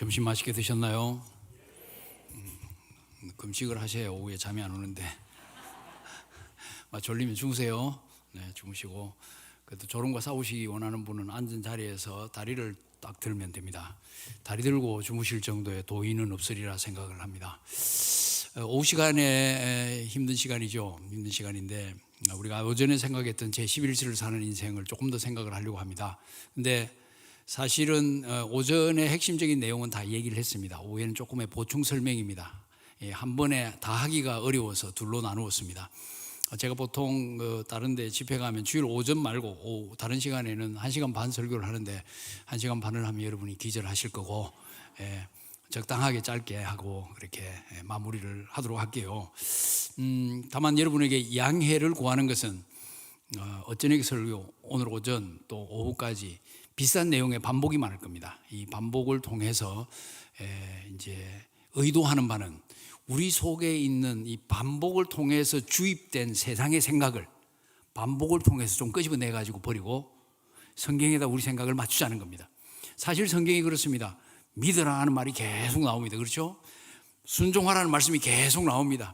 점심 맛있게 드셨나요? 금식을 하세요. 오후에 잠이 안 오는데. 졸리면 주무세요. 네, 주무시고. 그래도 졸음과 싸우시기 원하는 분은 앉은 자리에서 다리를 딱 들면 됩니다. 다리 들고 주무실 정도의 도의는 없으리라 생각을 합니다. 오후 시간에 힘든 시간이죠. 힘든 시간인데 우리가 오전에 생각했던 제11시를 사는 인생을 조금 더 생각을 하려고 합니다. 근데 사실은 오전에 핵심적인 내용은 다 얘기를 했습니다. 오후에는 조금의 보충 설명입니다. 한 번에 다 하기가 어려워서 둘로 나누었습니다. 제가 보통 다른 데 집회 가면 주일 오전 말고 오후 다른 시간에는 1시간 반 설교를 하는데 1시간 반을 하면 여러분이 기절하실 거고 적당하게 짧게 하고 그렇게 마무리를 하도록 할게요. 다만 여러분에게 양해를 구하는 것은 어쩌니 설교 오늘 오전 또 오후까지 비슷한 내용의 반복이 많을 겁니다. 이 반복을 통해서 이제 의도하는 바는 우리 속에 있는 이 반복을 통해서 주입된 세상의 생각을 반복을 통해서 좀 끄집어내 가지고 버리고 성경에다 우리 생각을 맞추자는 겁니다. 사실 성경이 그렇습니다. 믿으라 하는 말이 계속 나옵니다. 그렇죠? 순종하라는 말씀이 계속 나옵니다.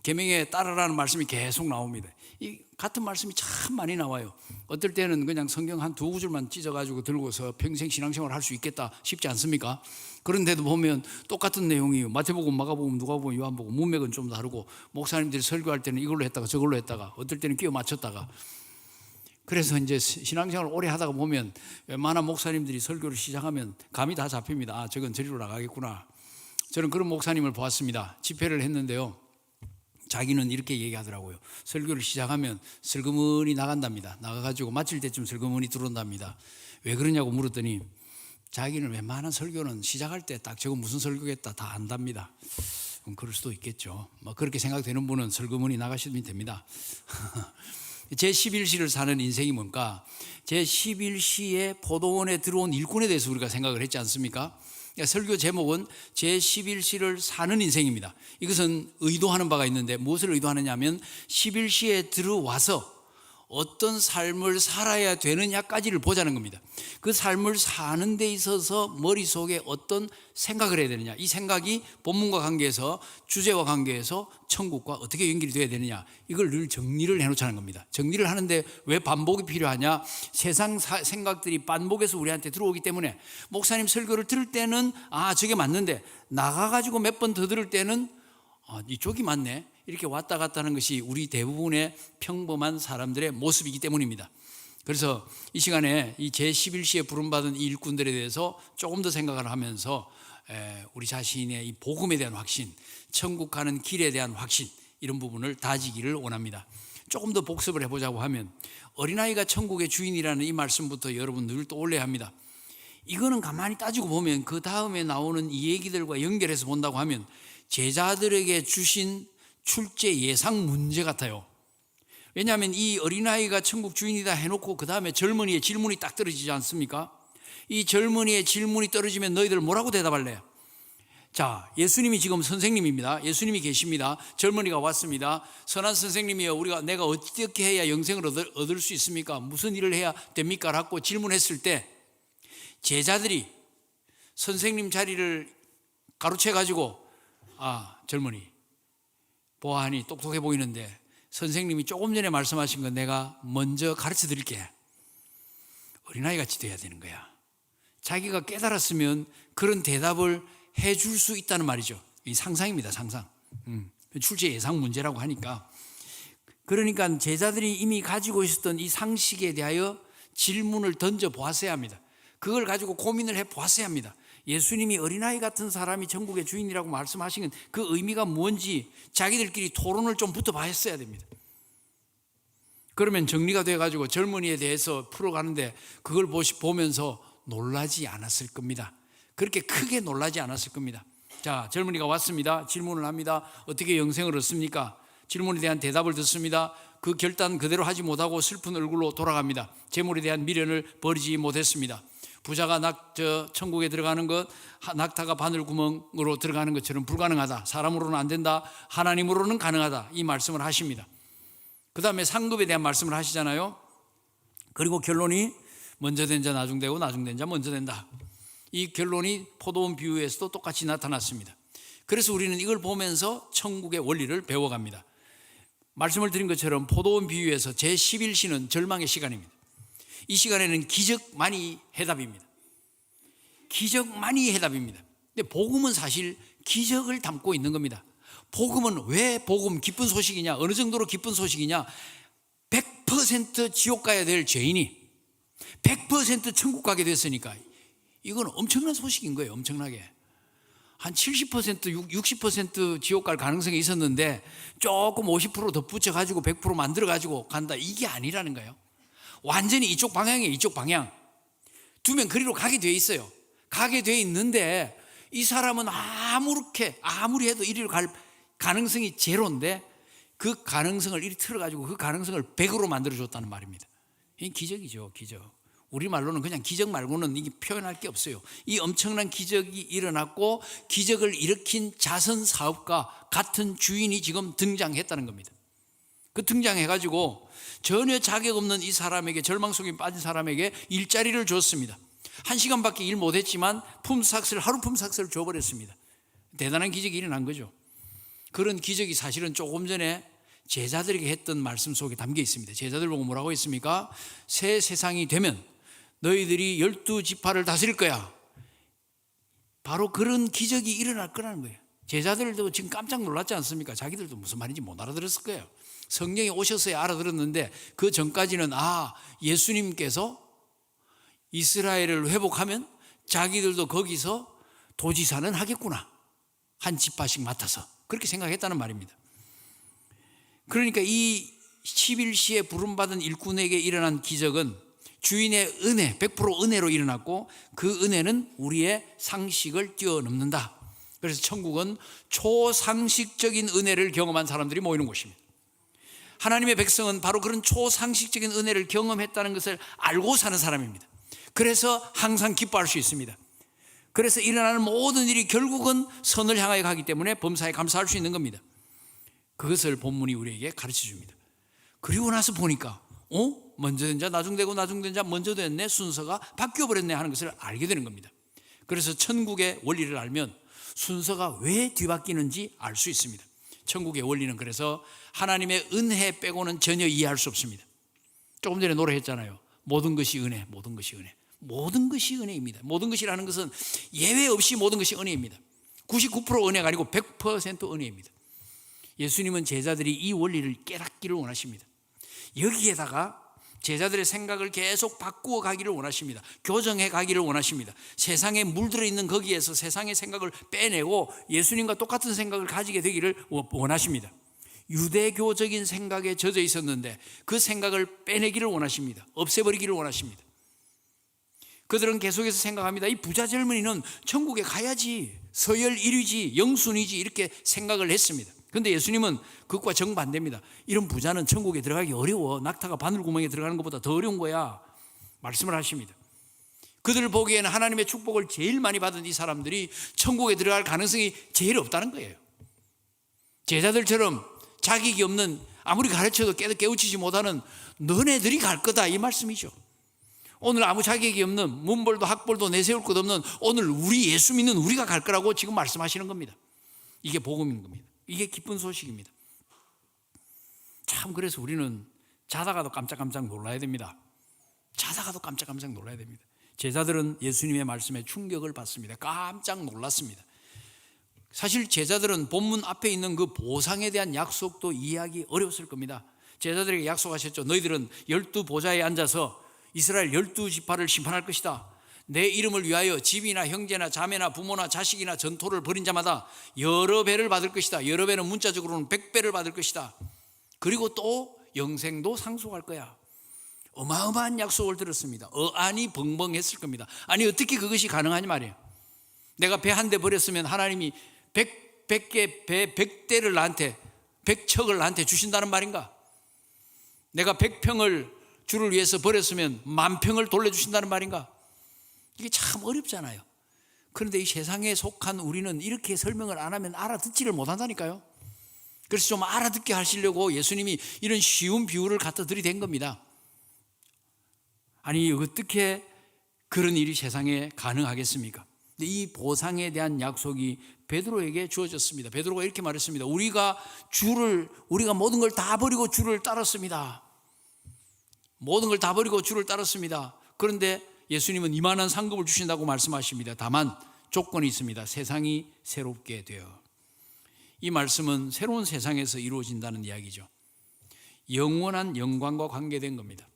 계명에 따르라는 말씀이 계속 나옵니다. 이 같은 말씀이 참 많이 나와요. 어떨 때는 그냥 성경 한 두 구절만 찢어가지고 들고서 평생 신앙생활을 할 수 있겠다 싶지 않습니까? 그런데도 보면 똑같은 내용이에요. 마태복음, 마가복음, 누가복음, 요한복음 문맥은 좀 다르고 목사님들이 설교할 때는 이걸로 했다가 저걸로 했다가 어떨 때는 끼워 맞췄다가 그래서 이제 신앙생활을 오래 하다가 보면 웬만한 목사님들이 설교를 시작하면 감이 다 잡힙니다. 아, 저건 저리로 나가겠구나. 저는 그런 목사님을 보았습니다. 집회를 했는데요. 자기는 이렇게 얘기하더라고요. 설교를 시작하면 슬그머니 나간답니다. 나가가지고 마칠 때쯤 슬그머니 들어온답니다. 왜 그러냐고 물었더니 자기는 웬만한 설교는 시작할 때 딱 저거 무슨 설교겠다 다 안답니다. 그럴 수도 있겠죠. 그렇게 생각되는 분은 슬그머니 나가시면 됩니다. 제11시를 사는 인생이 뭔가? 제11시에 포도원에 들어온 일꾼에 대해서 우리가 생각을 했지 않습니까? 설교 제목은 제11시를 사는 인생입니다. 이것은 의도하는 바가 있는데 무엇을 의도하느냐 하면 11시에 들어와서 어떤 삶을 살아야 되느냐까지를 보자는 겁니다. 그 삶을 사는 데 있어서 머릿속에 어떤 생각을 해야 되느냐, 이 생각이 본문과 관계해서 주제와 관계해서 천국과 어떻게 연결이 돼야 되느냐, 이걸 늘 정리를 해놓자는 겁니다. 정리를 하는데 왜 반복이 필요하냐? 세상 생각들이 반복해서 우리한테 들어오기 때문에 목사님 설교를 들을 때는 아 저게 맞는데 나가가지고 몇 번 더 들을 때는 아 이쪽이 맞네, 이렇게 왔다 갔다 하는 것이 우리 대부분의 평범한 사람들의 모습이기 때문입니다. 그래서 이 시간에 이 제11시에 부름받은 이 일꾼들에 대해서 조금 더 생각을 하면서 우리 자신의 이 복음에 대한 확신, 천국 가는 길에 대한 확신, 이런 부분을 다지기를 원합니다. 조금 더 복습을 해보자고 하면 어린아이가 천국의 주인이라는 이 말씀부터 여러분 늘 떠올려야 합니다. 이거는 가만히 따지고 보면 그 다음에 나오는 이 얘기들과 연결해서 본다고 하면 제자들에게 주신 출제 예상 문제 같아요. 왜냐하면 이 어린아이가 천국 주인이다 해놓고 그 다음에 젊은이의 질문이 딱 떨어지지 않습니까? 이 젊은이의 질문이 떨어지면 너희들 뭐라고 대답할래? 자, 예수님이 지금 선생님입니다. 예수님이 계십니다. 젊은이가 왔습니다. 선한 선생님이여, 내가 어떻게 해야 영생을 얻을 수 있습니까? 무슨 일을 해야 됩니까? 라고 질문했을 때 제자들이 선생님 자리를 가로채 가지고 아, 젊은이 보아하니 똑똑해 보이는데 선생님이 조금 전에 말씀하신 건 내가 먼저 가르쳐 드릴게. 어린아이같이 돼야 되는 거야. 자기가 깨달았으면 그런 대답을 해줄 수 있다는 말이죠. 이 상상입니다. 상상. 출제 예상 문제라고 하니까. 그러니까 제자들이 이미 가지고 있었던 이 상식에 대하여 질문을 던져 보았어야 합니다. 그걸 가지고 고민을 해 보았어야 합니다. 예수님이 어린아이 같은 사람이 천국의 주인이라고 말씀하신 그 의미가 뭔지 자기들끼리 토론을 좀 붙어봐 했어야 됩니다. 그러면 정리가 돼가지고 젊은이에 대해서 풀어가는데 그걸 보면서 놀라지 않았을 겁니다. 그렇게 크게 놀라지 않았을 겁니다. 자, 젊은이가 왔습니다. 질문을 합니다. 어떻게 영생을 얻습니까? 질문에 대한 대답을 듣습니다. 그 결단 그대로 하지 못하고 슬픈 얼굴로 돌아갑니다. 재물에 대한 미련을 버리지 못했습니다. 부자가 천국에 들어가는 것, 낙타가 바늘구멍으로 들어가는 것처럼 불가능하다. 사람으로는 안 된다. 하나님으로는 가능하다. 이 말씀을 하십니다. 그 다음에 상급에 대한 말씀을 하시잖아요. 그리고 결론이 먼저 된 자 나중 되고 나중 된 자 먼저 된다. 이 결론이 포도원 비유에서도 똑같이 나타났습니다. 그래서 우리는 이걸 보면서 천국의 원리를 배워갑니다. 말씀을 드린 것처럼 포도원 비유에서 제11시는 절망의 시간입니다. 이 시간에는 기적만이 해답입니다. 기적만이 해답입니다. 근데 복음은 사실 기적을 담고 있는 겁니다. 복음은 왜 복음, 기쁜 소식이냐? 어느 정도로 기쁜 소식이냐? 100% 지옥 가야 될 죄인이 100% 천국 가게 됐으니까 이건 엄청난 소식인 거예요. 엄청나게. 한 70%, 60% 지옥 갈 가능성이 있었는데 조금 50% 덧붙여가지고 100% 만들어가지고 간다. 이게 아니라는 거예요. 완전히 이쪽 방향이에요. 이쪽 방향. 두면 그리로 가게 돼 있어요. 가게 돼 있는데 이 사람은 아무리 해도 이리로 갈 가능성이 제로인데 그 가능성을 이리 틀어가지고 그 가능성을 100으로 만들어줬다는 말입니다. 이게 기적이죠. 기적. 우리말로는 그냥 기적 말고는 이게 표현할 게 없어요. 이 엄청난 기적이 일어났고 기적을 일으킨 자선 사업가 같은 주인이 지금 등장했다는 겁니다. 그 등장해가지고 전혀 자격 없는 이 사람에게, 절망 속에 빠진 사람에게 일자리를 줬습니다. 1시간밖에 일 못했지만 하루 품삯을 줘버렸습니다. 대단한 기적이 일어난 거죠. 그런 기적이 사실은 조금 전에 제자들에게 했던 말씀 속에 담겨 있습니다. 제자들 보고 뭐라고 했습니까? 새 세상이 되면 너희들이 12지파를 다스릴 거야. 바로 그런 기적이 일어날 거라는 거예요. 제자들도 지금 깜짝 놀랐지 않습니까? 자기들도 무슨 말인지 못 알아들었을 거예요. 성령이 오셔서야 알아들었는데 그 전까지는 예수님께서 이스라엘을 회복하면 자기들도 거기서 도지사는 하겠구나. 한 지파씩 맡아서 그렇게 생각했다는 말입니다. 그러니까 이 11시에 부름받은 일꾼에게 일어난 기적은 주인의 은혜, 100% 은혜로 일어났고 그 은혜는 우리의 상식을 뛰어넘는다. 그래서 천국은 초상식적인 은혜를 경험한 사람들이 모이는 곳입니다. 하나님의 백성은 바로 그런 초상식적인 은혜를 경험했다는 것을 알고 사는 사람입니다. 그래서 항상 기뻐할 수 있습니다. 그래서 일어나는 모든 일이 결국은 선을 향하여 가기 때문에 범사에 감사할 수 있는 겁니다. 그것을 본문이 우리에게 가르쳐 줍니다. 그리고 나서 보니까 먼저 된 자 나중되고 나중된 자 먼저 됐네, 순서가 바뀌어버렸네 하는 것을 알게 되는 겁니다. 그래서 천국의 원리를 알면 순서가 왜 뒤바뀌는지 알 수 있습니다. 천국의 원리는 그래서 하나님의 은혜 빼고는 전혀 이해할 수 없습니다. 조금 전에 노래했잖아요. 모든 것이 은혜, 모든 것이 은혜. 모든 것이 은혜입니다. 모든 것이라는 것은 예외 없이 모든 것이 은혜입니다. 99% 은혜가 아니고 100% 은혜입니다. 예수님은 제자들이 이 원리를 깨닫기를 원하십니다. 여기에다가 제자들의 생각을 계속 바꾸어 가기를 원하십니다. 교정해 가기를 원하십니다. 세상에 물들어 있는 거기에서 세상의 생각을 빼내고 예수님과 똑같은 생각을 가지게 되기를 원하십니다. 유대교적인 생각에 젖어 있었는데 그 생각을 빼내기를 원하십니다. 없애버리기를 원하십니다. 그들은 계속해서 생각합니다. 이 부자 젊은이는 천국에 가야지, 서열 1위지, 영순이지 이렇게 생각을 했습니다. 그런데 예수님은 그것과 정반대입니다. 이런 부자는 천국에 들어가기 어려워. 낙타가 바늘구멍에 들어가는 것보다 더 어려운 거야. 말씀을 하십니다. 그들을 보기에는 하나님의 축복을 제일 많이 받은 이 사람들이 천국에 들어갈 가능성이 제일 없다는 거예요. 제자들처럼 자격이 없는, 아무리 가르쳐도 깨우치지 못하는 너네들이 갈 거다 이 말씀이죠. 오늘 아무 자격이 없는, 문벌도 학벌도 내세울 것 없는 오늘 우리 예수 믿는 우리가 갈 거라고 지금 말씀하시는 겁니다. 이게 복음인 겁니다. 이게 기쁜 소식입니다. 참, 그래서 우리는 자다가도 깜짝깜짝 놀라야 됩니다. 자다가도 깜짝깜짝 놀라야 됩니다. 제자들은 예수님의 말씀에 충격을 받습니다. 깜짝 놀랐습니다. 사실 제자들은 본문 앞에 있는 그 보상에 대한 약속도 이해하기 어려웠을 겁니다. 제자들에게 약속하셨죠. 너희들은 12보좌에 앉아서 이스라엘 12지파를 심판할 것이다. 내 이름을 위하여 집이나 형제나 자매나 부모나 자식이나 전토를 벌인 자마다 여러 배를 받을 것이다. 여러 배는 문자적으로는 100배를 받을 것이다. 그리고 또 영생도 상속할 거야. 어마어마한 약속을 들었습니다. 어안이 벙벙했을 겁니다. 아니 어떻게 그것이 가능하냐 말이에요. 내가 배 한 대 버렸으면 하나님이 100개 배 100대를 나한테, 100척을 나한테 주신다는 말인가? 내가 100평을 주를 위해서 버렸으면 10,000평을 돌려주신다는 말인가? 이게 참 어렵잖아요. 그런데 이 세상에 속한 우리는 이렇게 설명을 안 하면 알아듣지를 못한다니까요. 그래서 좀 알아듣게 하시려고 예수님이 이런 쉬운 비유를 갖다 들이댄 겁니다. 아니 어떻게 그런 일이 세상에 가능하겠습니까? 근데 이 보상에 대한 약속이 베드로에게 주어졌습니다. 베드로가 이렇게 말했습니다. 우리가 모든 걸 다 버리고 주를 따랐습니다. 모든 걸 다 버리고 주를 따랐습니다. 그런데 예수님은 이만한 상급을 주신다고 말씀하십니다. 다만 조건이 있습니다. 세상이 새롭게 되어. 이 말씀은 새로운 세상에서 이루어진다는 이야기죠. 영원한 영광과 관계된 겁니다.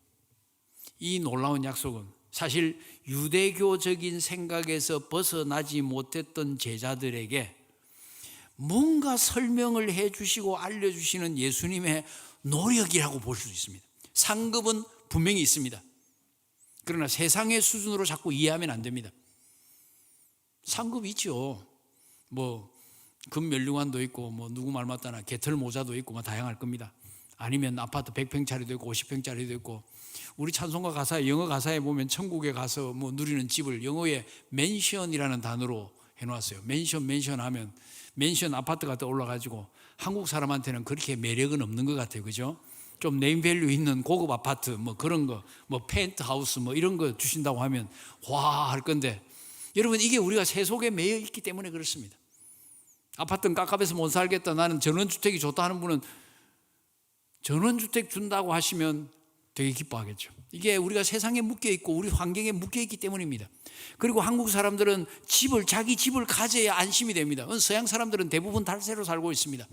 이 놀라운 약속은 사실 유대교적인 생각에서 벗어나지 못했던 제자들에게 뭔가 설명을 해 주시고 알려주시는 예수님의 노력이라고 볼 수 있습니다. 상급은 분명히 있습니다. 그러나 세상의 수준으로 자꾸 이해하면 안 됩니다. 상급이 있죠. 금면류관도 있고 누구 말 맞다나 개털 모자도 있고 다양할 겁니다. 아니면 아파트 100평짜리도 있고 50평짜리도 있고, 우리 찬송가 가사에, 영어 가사에 보면 천국에 가서 누리는 집을 영어에 맨션이라는 단어로 해놓았어요. 맨션 하면 맨션 아파트가 떠올라가지고 한국 사람한테는 그렇게 매력은 없는 것 같아요. 그죠? 좀 네임밸류 있는 고급 아파트 그런 거, 펜트하우스 이런 거 주신다고 하면 와 할 건데, 여러분 이게 우리가 세속에 매여 있기 때문에 그렇습니다. 아파트는 깝깝해서 못 살겠다, 나는 전원주택이 좋다 하는 분은 전원주택 준다고 하시면 되게 기뻐하겠죠. 이게 우리가 세상에 묶여있고 우리 환경에 묶여있기 때문입니다. 그리고 한국 사람들은 자기 집을 가져야 안심이 됩니다. 서양 사람들은 대부분 달세로 살고 있습니다.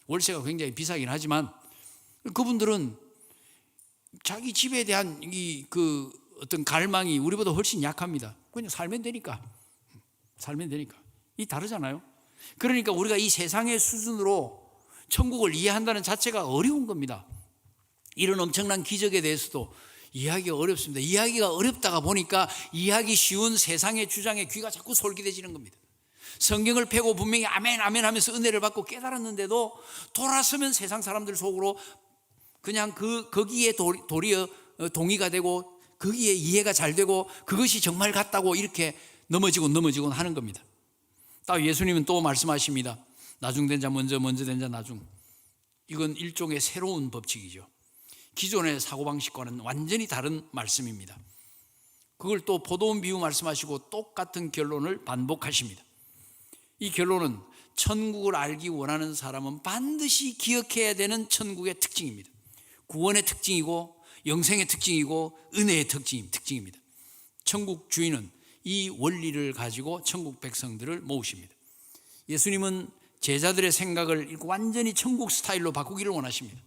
월세가 굉장히 비싸긴 하지만 그분들은 자기 집에 대한 어떤 갈망이 우리보다 훨씬 약합니다. 그냥 살면 되니까. 이 다르잖아요. 그러니까 우리가 이 세상의 수준으로 천국을 이해한다는 자체가 어려운 겁니다. 이런 엄청난 기적에 대해서도 이해하기가 어렵습니다. 이해하기가 어렵다가 보니까 이해하기 쉬운 세상의 주장에 귀가 자꾸 솔깃해지는 겁니다. 성경을 펴고 분명히 아멘 아멘 하면서 은혜를 받고 깨달았는데도 돌아서면 세상 사람들 속으로 그냥 거기에 도리어 동의가 되고 거기에 이해가 잘 되고 그것이 정말 같다고 이렇게 넘어지곤 하는 겁니다. 예수님은 또 말씀하십니다. 나중된 자 먼저 된 자 나중. 이건 일종의 새로운 법칙이죠. 기존의 사고방식과는 완전히 다른 말씀입니다. 그걸 또 포도원 비유 말씀하시고 똑같은 결론을 반복하십니다. 이 결론은 천국을 알기 원하는 사람은 반드시 기억해야 되는 천국의 특징입니다. 구원의 특징이고 영생의 특징이고 은혜의 특징입니다. 천국 주인은 이 원리를 가지고 천국 백성들을 모으십니다. 예수님은 제자들의 생각을 완전히 천국 스타일로 바꾸기를 원하십니다.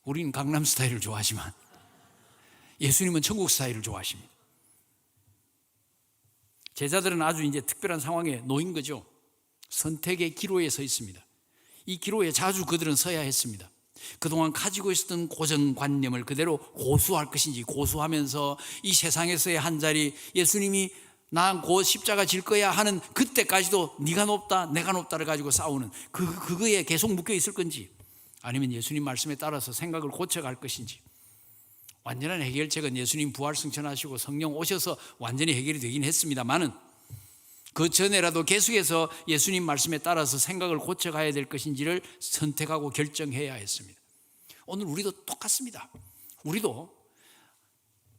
우린 강남 스타일을 좋아하지만 예수님은 천국 스타일을 좋아하십니다. 제자들은 아주 이제 특별한 상황에 놓인 거죠. 선택의 기로에 서 있습니다. 이 기로에 자주 그들은 서야 했습니다. 그동안 가지고 있었던 고정관념을 그대로 고수할 것인지, 고수하면서 이 세상에서의 한 자리, 예수님이 난 곧 십자가 질 거야 하는 그때까지도 네가 높다 내가 높다를 가지고 싸우는 그거에 계속 묶여 있을 건지, 아니면 예수님 말씀에 따라서 생각을 고쳐갈 것인지. 완전한 해결책은 예수님 부활 승천하시고 성령 오셔서 완전히 해결이 되긴 했습니다만은 그 전에라도 계속해서 예수님 말씀에 따라서 생각을 고쳐가야 될 것인지를 선택하고 결정해야 했습니다. 오늘 우리도 똑같습니다. 우리도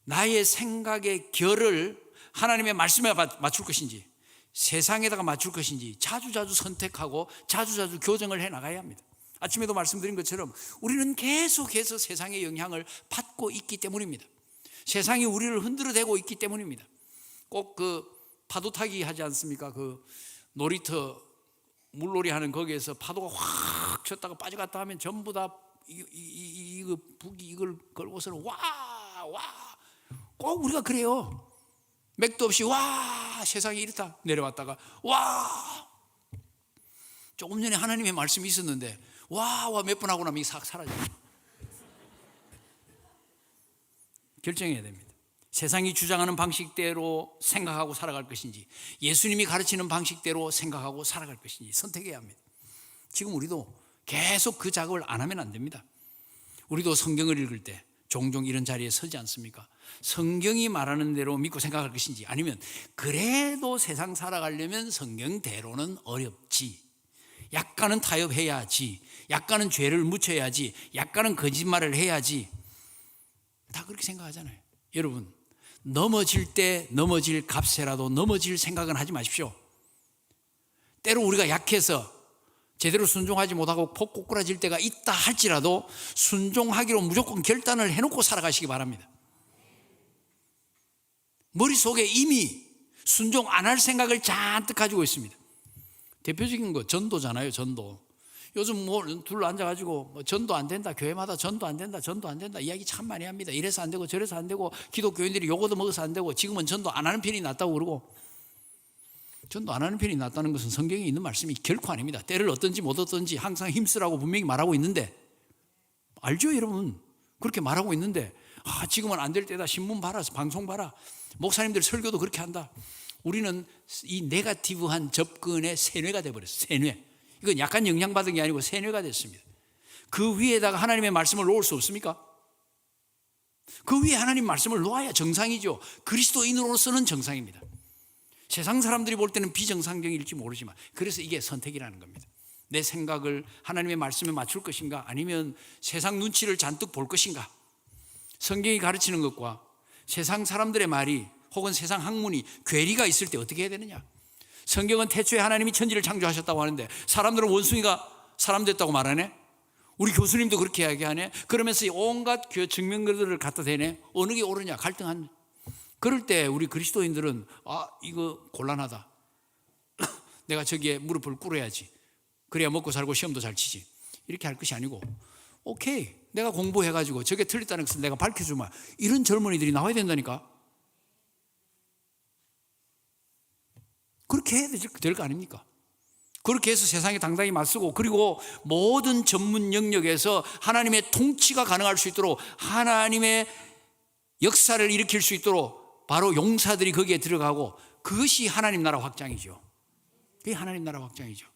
나의 생각의 결을 하나님의 말씀에 맞출 것인지 세상에다가 맞출 것인지 자주자주 선택하고 자주자주 교정을 해나가야 합니다. 아침에도 말씀드린 것처럼 우리는 계속해서 세상의 영향을 받고 있기 때문입니다. 세상이 우리를 흔들어대고 있기 때문입니다. 꼭 파도 타기 하지 않습니까? 놀이터 물놀이 하는 거기에서 파도가 확 쳤다가 빠져갔다 하면 전부 다 이걸 걸고서는 와 꼭 우리가 그래요. 맥도 없이 와 세상이 이렇다 내려왔다가 와 조금 전에 하나님의 말씀이 있었는데 와 몇 번 하고 나면 이게 싹 사라져요. 결정해야 됩니다. 세상이 주장하는 방식대로 생각하고 살아갈 것인지 예수님이 가르치는 방식대로 생각하고 살아갈 것인지 선택해야 합니다. 지금 우리도 계속 그 작업을 안 하면 안 됩니다. 우리도 성경을 읽을 때 종종 이런 자리에 서지 않습니까? 성경이 말하는 대로 믿고 생각할 것인지, 아니면 그래도 세상 살아가려면 성경대로는 어렵지, 약간은 타협해야지, 약간은 죄를 묻혀야지, 약간은 거짓말을 해야지, 다 그렇게 생각하잖아요. 여러분, 넘어질 때 넘어질 값에라도 넘어질 생각은 하지 마십시오. 때로 우리가 약해서 제대로 순종하지 못하고 폭 꼬꾸라질 때가 있다 할지라도 순종하기로 무조건 결단을 해놓고 살아가시기 바랍니다. 머릿속에 이미 순종 안 할 생각을 잔뜩 가지고 있습니다. 대표적인 거 전도잖아요. 전도. 요즘 둘러 앉아가지고 전도 안 된다, 교회마다 전도 안 된다, 전도 안 된다 이야기 참 많이 합니다. 이래서 안 되고 저래서 안 되고 기독교인들이 요거도 먹어서 안 되고 지금은 전도 안 하는 편이 낫다고 그러고. 전도 안 하는 편이 낫다는 것은 성경에 있는 말씀이 결코 아닙니다. 때를 어떤지 못 어떤지 항상 힘쓰라고 분명히 말하고 있는데, 알죠 여러분? 그렇게 말하고 있는데 지금은 안 될 때다, 신문 봐라, 방송 봐라, 목사님들 설교도 그렇게 한다. 우리는 이 네거티브한 접근의 세뇌가 되어버렸어요. 세뇌. 이건 약간 영향받은 게 아니고 세뇌가 됐습니다. 그 위에다가 하나님의 말씀을 놓을 수 없습니까? 그 위에 하나님 말씀을 놓아야 정상이죠. 그리스도인으로서는 정상입니다. 세상 사람들이 볼 때는 비정상적일지 모르지만, 그래서 이게 선택이라는 겁니다. 내 생각을 하나님의 말씀에 맞출 것인가, 아니면 세상 눈치를 잔뜩 볼 것인가. 성경이 가르치는 것과 세상 사람들의 말이 혹은 세상 학문이 괴리가 있을 때 어떻게 해야 되느냐. 성경은 태초에 하나님이 천지를 창조하셨다고 하는데 사람들은 원숭이가 사람 됐다고 말하네. 우리 교수님도 그렇게 이야기하네. 그러면서 온갖 증명들을 갖다 대네. 어느 게 옳으냐 갈등한. 그럴 때 우리 그리스도인들은 이거 곤란하다. 내가 저기에 무릎을 꿇어야지. 그래야 먹고 살고 시험도 잘 치지. 이렇게 할 것이 아니고, 오케이, 내가 공부해가지고 저게 틀렸다는 것을 내가 밝혀주마. 이런 젊은이들이 나와야 된다니까. 그렇게 해야 될 거 아닙니까? 그렇게 해서 세상에 당당히 맞서고, 그리고 모든 전문 영역에서 하나님의 통치가 가능할 수 있도록, 하나님의 역사를 일으킬 수 있도록 바로 용사들이 거기에 들어가고, 그것이 하나님 나라 확장이죠. 그게 하나님 나라 확장이죠.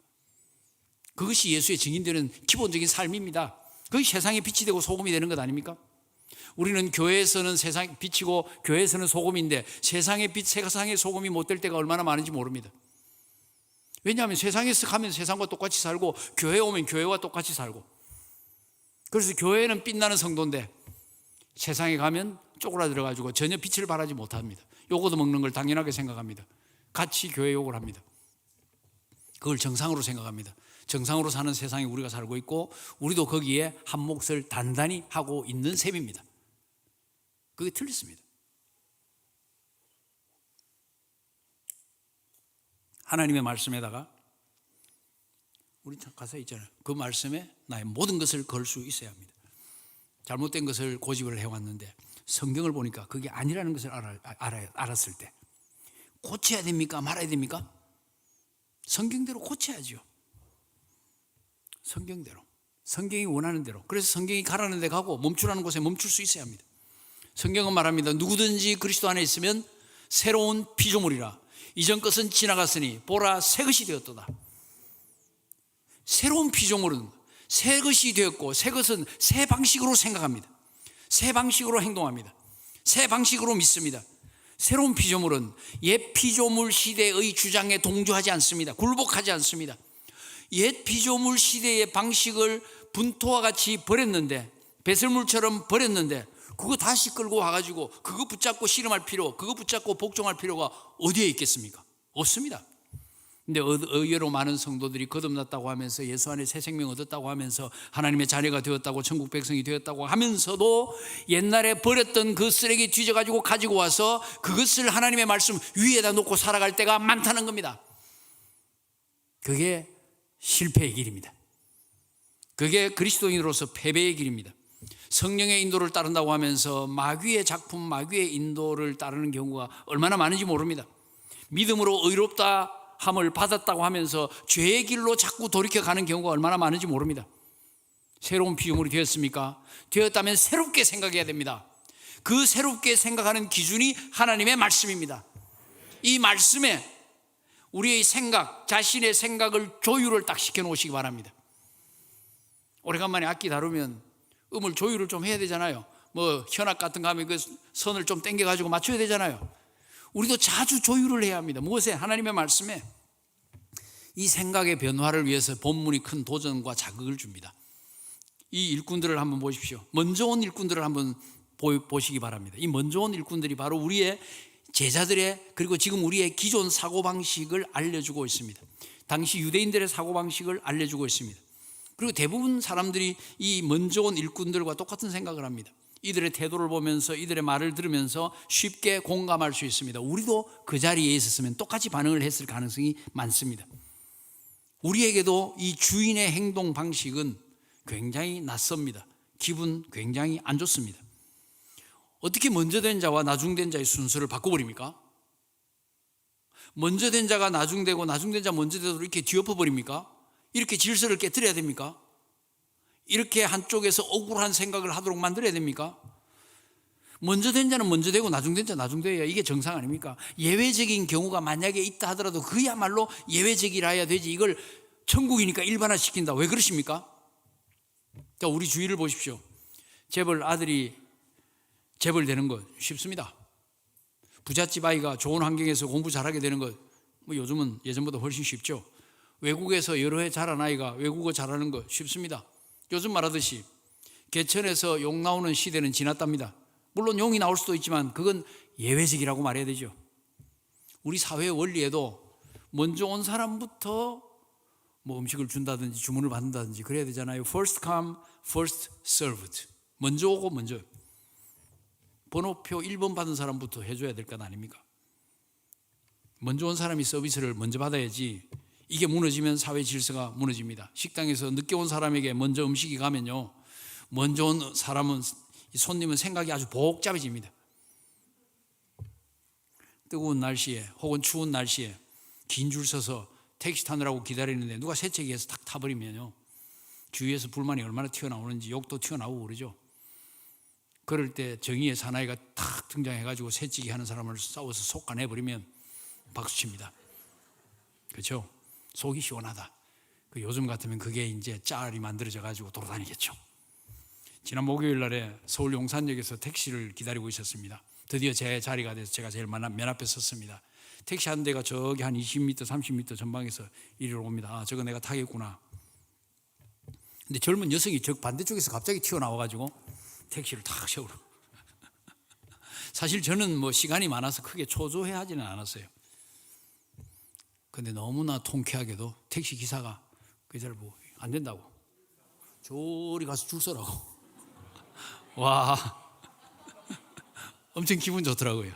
그것이 예수의 증인되는 기본적인 삶입니다. 그게 세상의 빛이 되고 소금이 되는 것 아닙니까? 우리는 교회에서는 세상의 빛이고 교회에서는 소금인데, 세상의 빛, 세상의 소금이 못 될 때가 얼마나 많은지 모릅니다. 왜냐하면 세상에서 가면 세상과 똑같이 살고, 교회에 오면 교회와 똑같이 살고. 그래서 교회는 빛나는 성도인데 세상에 가면 쪼그라들어가지고 전혀 빛을 발하지 못합니다. 요거도 먹는 걸 당연하게 생각합니다. 같이 교회 욕을 합니다. 그걸 정상으로 생각합니다. 정상으로 사는 세상에 우리가 살고 있고, 우리도 거기에 한 몫을 단단히 하고 있는 셈입니다. 그게 틀렸습니다. 하나님의 말씀에다가 우리 가사 있잖아요. 그 말씀에 나의 모든 것을 걸 수 있어야 합니다. 잘못된 것을 고집을 해왔는데 성경을 보니까 그게 아니라는 것을 알았을 때 고쳐야 됩니까? 말아야 됩니까? 성경대로 고쳐야죠. 성경대로, 성경이 원하는 대로. 그래서 성경이 가라는 데 가고 멈추라는 곳에 멈출 수 있어야 합니다. 성경은 말합니다. 누구든지 그리스도 안에 있으면 새로운 피조물이라. 이전 것은 지나갔으니 보라 새 것이 되었도다. 새로운 피조물은 새 것이 되었고, 새 것은 새 방식으로 생각합니다. 새 방식으로 행동합니다. 새 방식으로 믿습니다. 새로운 피조물은 옛 피조물 시대의 주장에 동조하지 않습니다. 굴복하지 않습니다. 옛 피조물 시대의 방식을 분토와 같이 버렸는데, 배설물처럼 버렸는데, 그거 다시 끌고 와가지고 그거 붙잡고 씨름할 필요, 그거 붙잡고 복종할 필요가 어디에 있겠습니까? 없습니다. 근데 의외로 많은 성도들이 거듭났다고 하면서, 예수 안에 새 생명 얻었다고 하면서, 하나님의 자녀가 되었다고, 천국 백성이 되었다고 하면서도 옛날에 버렸던 그 쓰레기 뒤져가지고 가지고 와서 그것을 하나님의 말씀 위에다 놓고 살아갈 때가 많다는 겁니다. 그게 실패의 길입니다. 그게 그리스도인으로서 패배의 길입니다. 성령의 인도를 따른다고 하면서 마귀의 작품, 마귀의 인도를 따르는 경우가 얼마나 많은지 모릅니다. 믿음으로 의롭다 함을 받았다고 하면서 죄의 길로 자꾸 돌이켜가는 경우가 얼마나 많은지 모릅니다. 새로운 피조물이 되었습니까? 되었다면 새롭게 생각해야 됩니다. 그 새롭게 생각하는 기준이 하나님의 말씀입니다. 이 말씀에 우리의 생각, 자신의 생각을 조율을 딱 시켜놓으시기 바랍니다. 오래간만에 악기 다루면 음을 조율을 좀 해야 되잖아요. 뭐 현악 같은 거 하면 그 선을 좀 당겨가지고 맞춰야 되잖아요. 우리도 자주 조율을 해야 합니다. 무엇에? 하나님의 말씀에. 이 생각의 변화를 위해서 본문이 큰 도전과 자극을 줍니다. 이 일꾼들을 한번 보십시오. 먼저 온 일꾼들을 한번 보시기 바랍니다. 이 먼저 온 일꾼들이 바로 우리의 제자들의 그리고 지금 우리의 기존 사고방식을 알려주고 있습니다. 당시 유대인들의 사고방식을 알려주고 있습니다. 그리고 대부분 사람들이 이 먼저 온 일꾼들과 똑같은 생각을 합니다. 이들의 태도를 보면서 이들의 말을 들으면서 쉽게 공감할 수 있습니다. 우리도 그 자리에 있었으면 똑같이 반응을 했을 가능성이 많습니다. 우리에게도 이 주인의 행동 방식은 굉장히 낯섭니다. 기분 굉장히 안 좋습니다. 어떻게 먼저 된 자와 나중된 자의 순서를 바꿔버립니까? 먼저 된 자가 나중되고 나중된 자 먼저 되도록 이렇게 뒤엎어버립니까? 이렇게 질서를 깨뜨려야 됩니까? 이렇게 한쪽에서 억울한 생각을 하도록 만들어야 됩니까? 먼저 된 자는 먼저 되고 나중된 자 나중돼야 이게 정상 아닙니까? 예외적인 경우가 만약에 있다 하더라도 그야말로 예외적이라 해야 되지, 이걸 천국이니까 일반화시킨다. 왜 그러십니까? 자, 우리 주위를 보십시오. 아들이 재벌 되는 것 쉽습니다. 부잣집 아이가 좋은 환경에서 공부 잘하게 되는 것 요즘은 예전보다 훨씬 쉽죠. 외국에서 여러 해 자란 아이가 외국어 잘하는 것 쉽습니다. 요즘 말하듯이 개천에서 용 나오는 시대는 지났답니다. 물론 용이 나올 수도 있지만 그건 예외적이라고 말해야 되죠. 우리 사회의 원리에도 먼저 온 사람부터 음식을 준다든지 주문을 받는다든지 그래야 되잖아요. First come, first served. 먼저 오고 먼저. 번호표 1번 받은 사람부터 해줘야 될 것 아닙니까? 먼저 온 사람이 서비스를 먼저 받아야지. 이게 무너지면 사회 질서가 무너집니다. 식당에서 늦게 온 사람에게 먼저 음식이 가면요, 먼저 온 사람은, 손님은 생각이 아주 복잡해집니다. 뜨거운 날씨에 혹은 추운 날씨에 긴 줄 서서 택시 타느라고 기다리는데 누가 새치기해서 탁 타버리면요, 주위에서 불만이 얼마나 튀어나오는지 욕도 튀어나오고 그러죠. 그럴 때 정의의 사나이가 탁 등장해가지고 새치기 하는 사람을 싸워서 속아내버리면 박수칩니다. 그렇죠? 속이 시원하다. 요즘 같으면 그게 이제 짤이 만들어져가지고 돌아다니겠죠. 지난 목요일 날에 서울 용산역에서 택시를 기다리고 있었습니다. 드디어 제 자리가 돼서 제가 제일 맨 앞에 섰습니다. 택시 한 대가 저기 한 20m, 30m 전방에서 이리로 옵니다. 저거 내가 타겠구나. 근데 젊은 여성이 저 반대쪽에서 갑자기 튀어나와가지고 택시를 탁 세우러. 사실 저는 시간이 많아서 크게 초조해하지는 않았어요. 근데 너무나 통쾌하게도 택시 기사가 그 여자를 보고 안 된다고, 저리 가서 줄 서라고. 와, 엄청 기분 좋더라고요.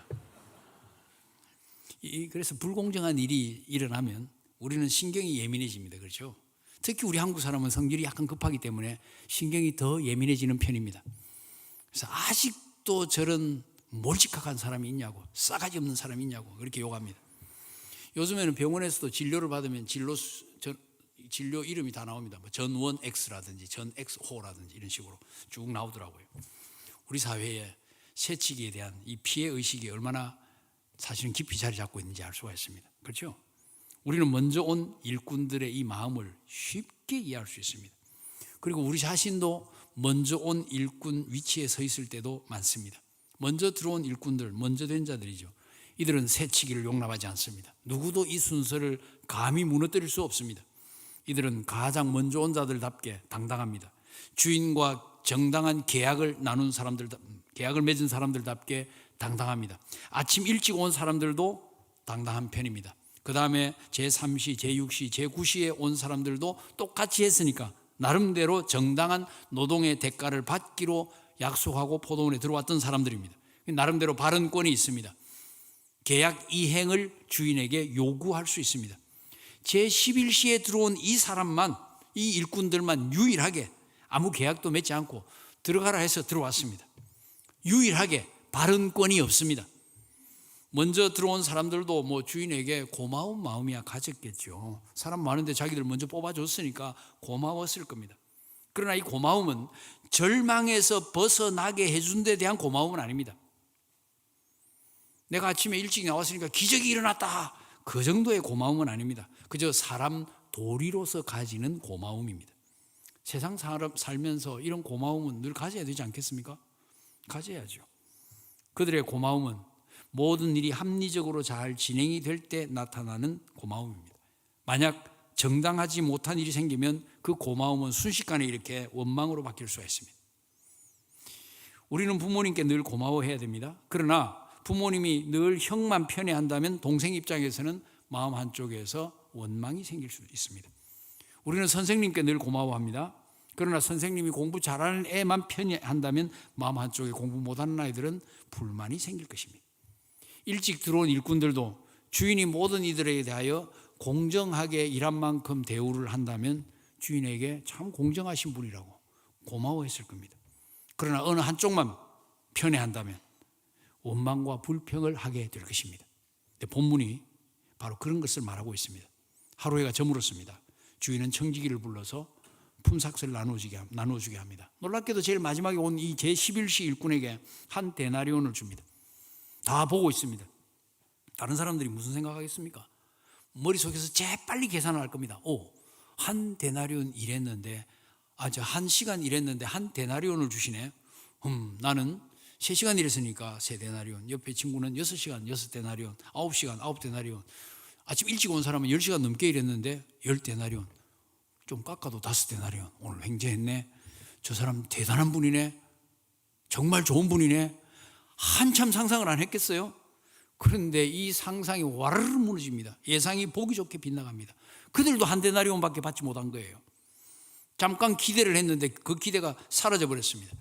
그래서 불공정한 일이 일어나면 우리는 신경이 예민해집니다. 그렇죠? 특히 우리 한국 사람은 성질이 약간 급하기 때문에 신경이 더 예민해지는 편입니다. 그래서 아직도 저런 몰직한 사람이 있냐고, 싸가지 없는 사람이 있냐고 그렇게 욕합니다. 요즘에는 병원에서도 진료를 받으면 진료 이름이 다 나옵니다. 전원 X라든지 전 X호라든지 이런 식으로 쭉 나오더라고요. 우리 사회에 새치기에 대한 이 피해 의식이 얼마나 사실은 깊이 자리 잡고 있는지 알 수가 있습니다. 그렇죠? 우리는 먼저 온 일꾼들의 이 마음을 쉽게 이해할 수 있습니다. 그리고 우리 자신도 먼저 온 일꾼 위치에 서 있을 때도 많습니다. 먼저 들어온 일꾼들, 먼저 된 자들이죠. 이들은 새치기를 용납하지 않습니다. 누구도 이 순서를 감히 무너뜨릴 수 없습니다. 이들은 가장 먼저 온 자들답게 당당합니다. 주인과 정당한 계약을 맺은 사람들답게 당당합니다. 아침 일찍 온 사람들도 당당한 편입니다. 그 다음에 제3시, 제6시, 제9시에 온 사람들도 똑같이 했으니까 나름대로 정당한 노동의 대가를 받기로 약속하고 포도원에 들어왔던 사람들입니다. 나름대로 발언권이 있습니다. 계약 이행을 주인에게 요구할 수 있습니다. 제11시에 들어온 이 사람만, 이 일꾼들만 유일하게 아무 계약도 맺지 않고 들어가라 해서 들어왔습니다. 유일하게 발언권이 없습니다. 먼저 들어온 사람들도 주인에게 고마운 마음이야 가졌겠죠. 사람 많은데 자기들 먼저 뽑아줬으니까 고마웠을 겁니다. 그러나 이 고마움은 절망에서 벗어나게 해준 데 대한 고마움은 아닙니다. 내가 아침에 일찍 나왔으니까 기적이 일어났다, 그 정도의 고마움은 아닙니다. 그저 사람 도리로서 가지는 고마움입니다. 세상 살면서 이런 고마움은 늘 가져야 되지 않겠습니까? 가져야죠. 그들의 고마움은 모든 일이 합리적으로 잘 진행이 될 때 나타나는 고마움입니다. 만약 정당하지 못한 일이 생기면 그 고마움은 순식간에 이렇게 원망으로 바뀔 수가 있습니다. 우리는 부모님께 늘 고마워해야 됩니다. 그러나 부모님이 늘 형만 편애한다면 동생 입장에서는 마음 한쪽에서 원망이 생길 수도 있습니다. 우리는 선생님께 늘 고마워합니다. 그러나 선생님이 공부 잘하는 애만 편애한다면 마음 한쪽에 공부 못하는 아이들은 불만이 생길 것입니다. 일찍 들어온 일꾼들도 주인이 모든 이들에 대하여 공정하게 일한 만큼 대우를 한다면 주인에게 참 공정하신 분이라고 고마워했을 겁니다. 그러나 어느 한쪽만 편애한다면 원망과 불평을 하게 될 것입니다. 본문이 바로 그런 것을 말하고 있습니다. 하루해가 저물었습니다. 주인은 청지기를 불러서 품삯을 나눠주게 합니다. 놀랍게도 제일 마지막에 온 이 제11시 일꾼에게 한 데나리온을 줍니다. 다 보고 있습니다. 다른 사람들이 무슨 생각하겠습니까? 머릿속에서 재빨리 계산을 할 겁니다. 한 데나리온 일했는데, 한 시간 일했는데 한 데나리온을 주시네. 나는 3시간 일했으니까 3데나리온. 옆에 친구는 6시간 6데나리온, 9시간 9데나리온. 아침 일찍 온 사람은 10시간 넘게 일했는데 10데나리온. 좀 깎아도 5데나리온. 오늘 횡재했네. 저 사람 대단한 분이네. 정말 좋은 분이네. 한참 상상을 안 했겠어요? 그런데 이 상상이 와르르 무너집니다. 예상이 보기 좋게 빗나갑니다. 그들도 한 데나리온밖에 받지 못한 거예요. 잠깐 기대를 했는데 그 기대가 사라져 버렸습니다.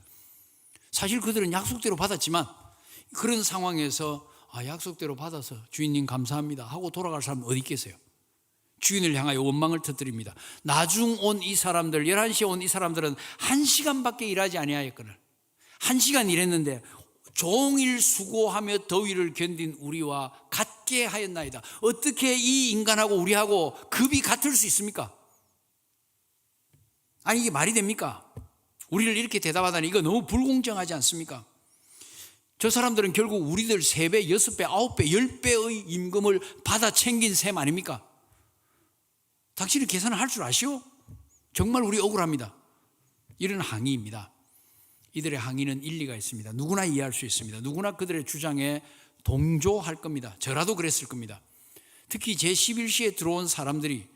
사실 그들은 약속대로 받았지만 그런 상황에서 약속대로 받아서 주인님 감사합니다 하고 돌아갈 사람은 어디 있겠어요? 주인을 향하여 원망을 터뜨립니다. 나중 온 이 사람들, 11시에 온 이 사람들은 1시간밖에 일하지 아니하였거늘 1시간 일했는데 종일 수고하며 더위를 견딘 우리와 같게 하였나이다. 어떻게 이 인간하고 우리하고 급이 같을 수 있습니까? 아니 이게 말이 됩니까? 우리를 이렇게 대답하다니 이거 너무 불공정하지 않습니까? 저 사람들은 결국 우리들 3배, 6배, 9배, 10배의 임금을 받아 챙긴 셈 아닙니까? 당신이 계산을 할 줄 아시오? 정말 우리 억울합니다. 이런 항의입니다. 이들의 항의는 일리가 있습니다. 누구나 이해할 수 있습니다. 누구나 그들의 주장에 동조할 겁니다. 저라도 그랬을 겁니다. 특히 제11시에 들어온 사람들이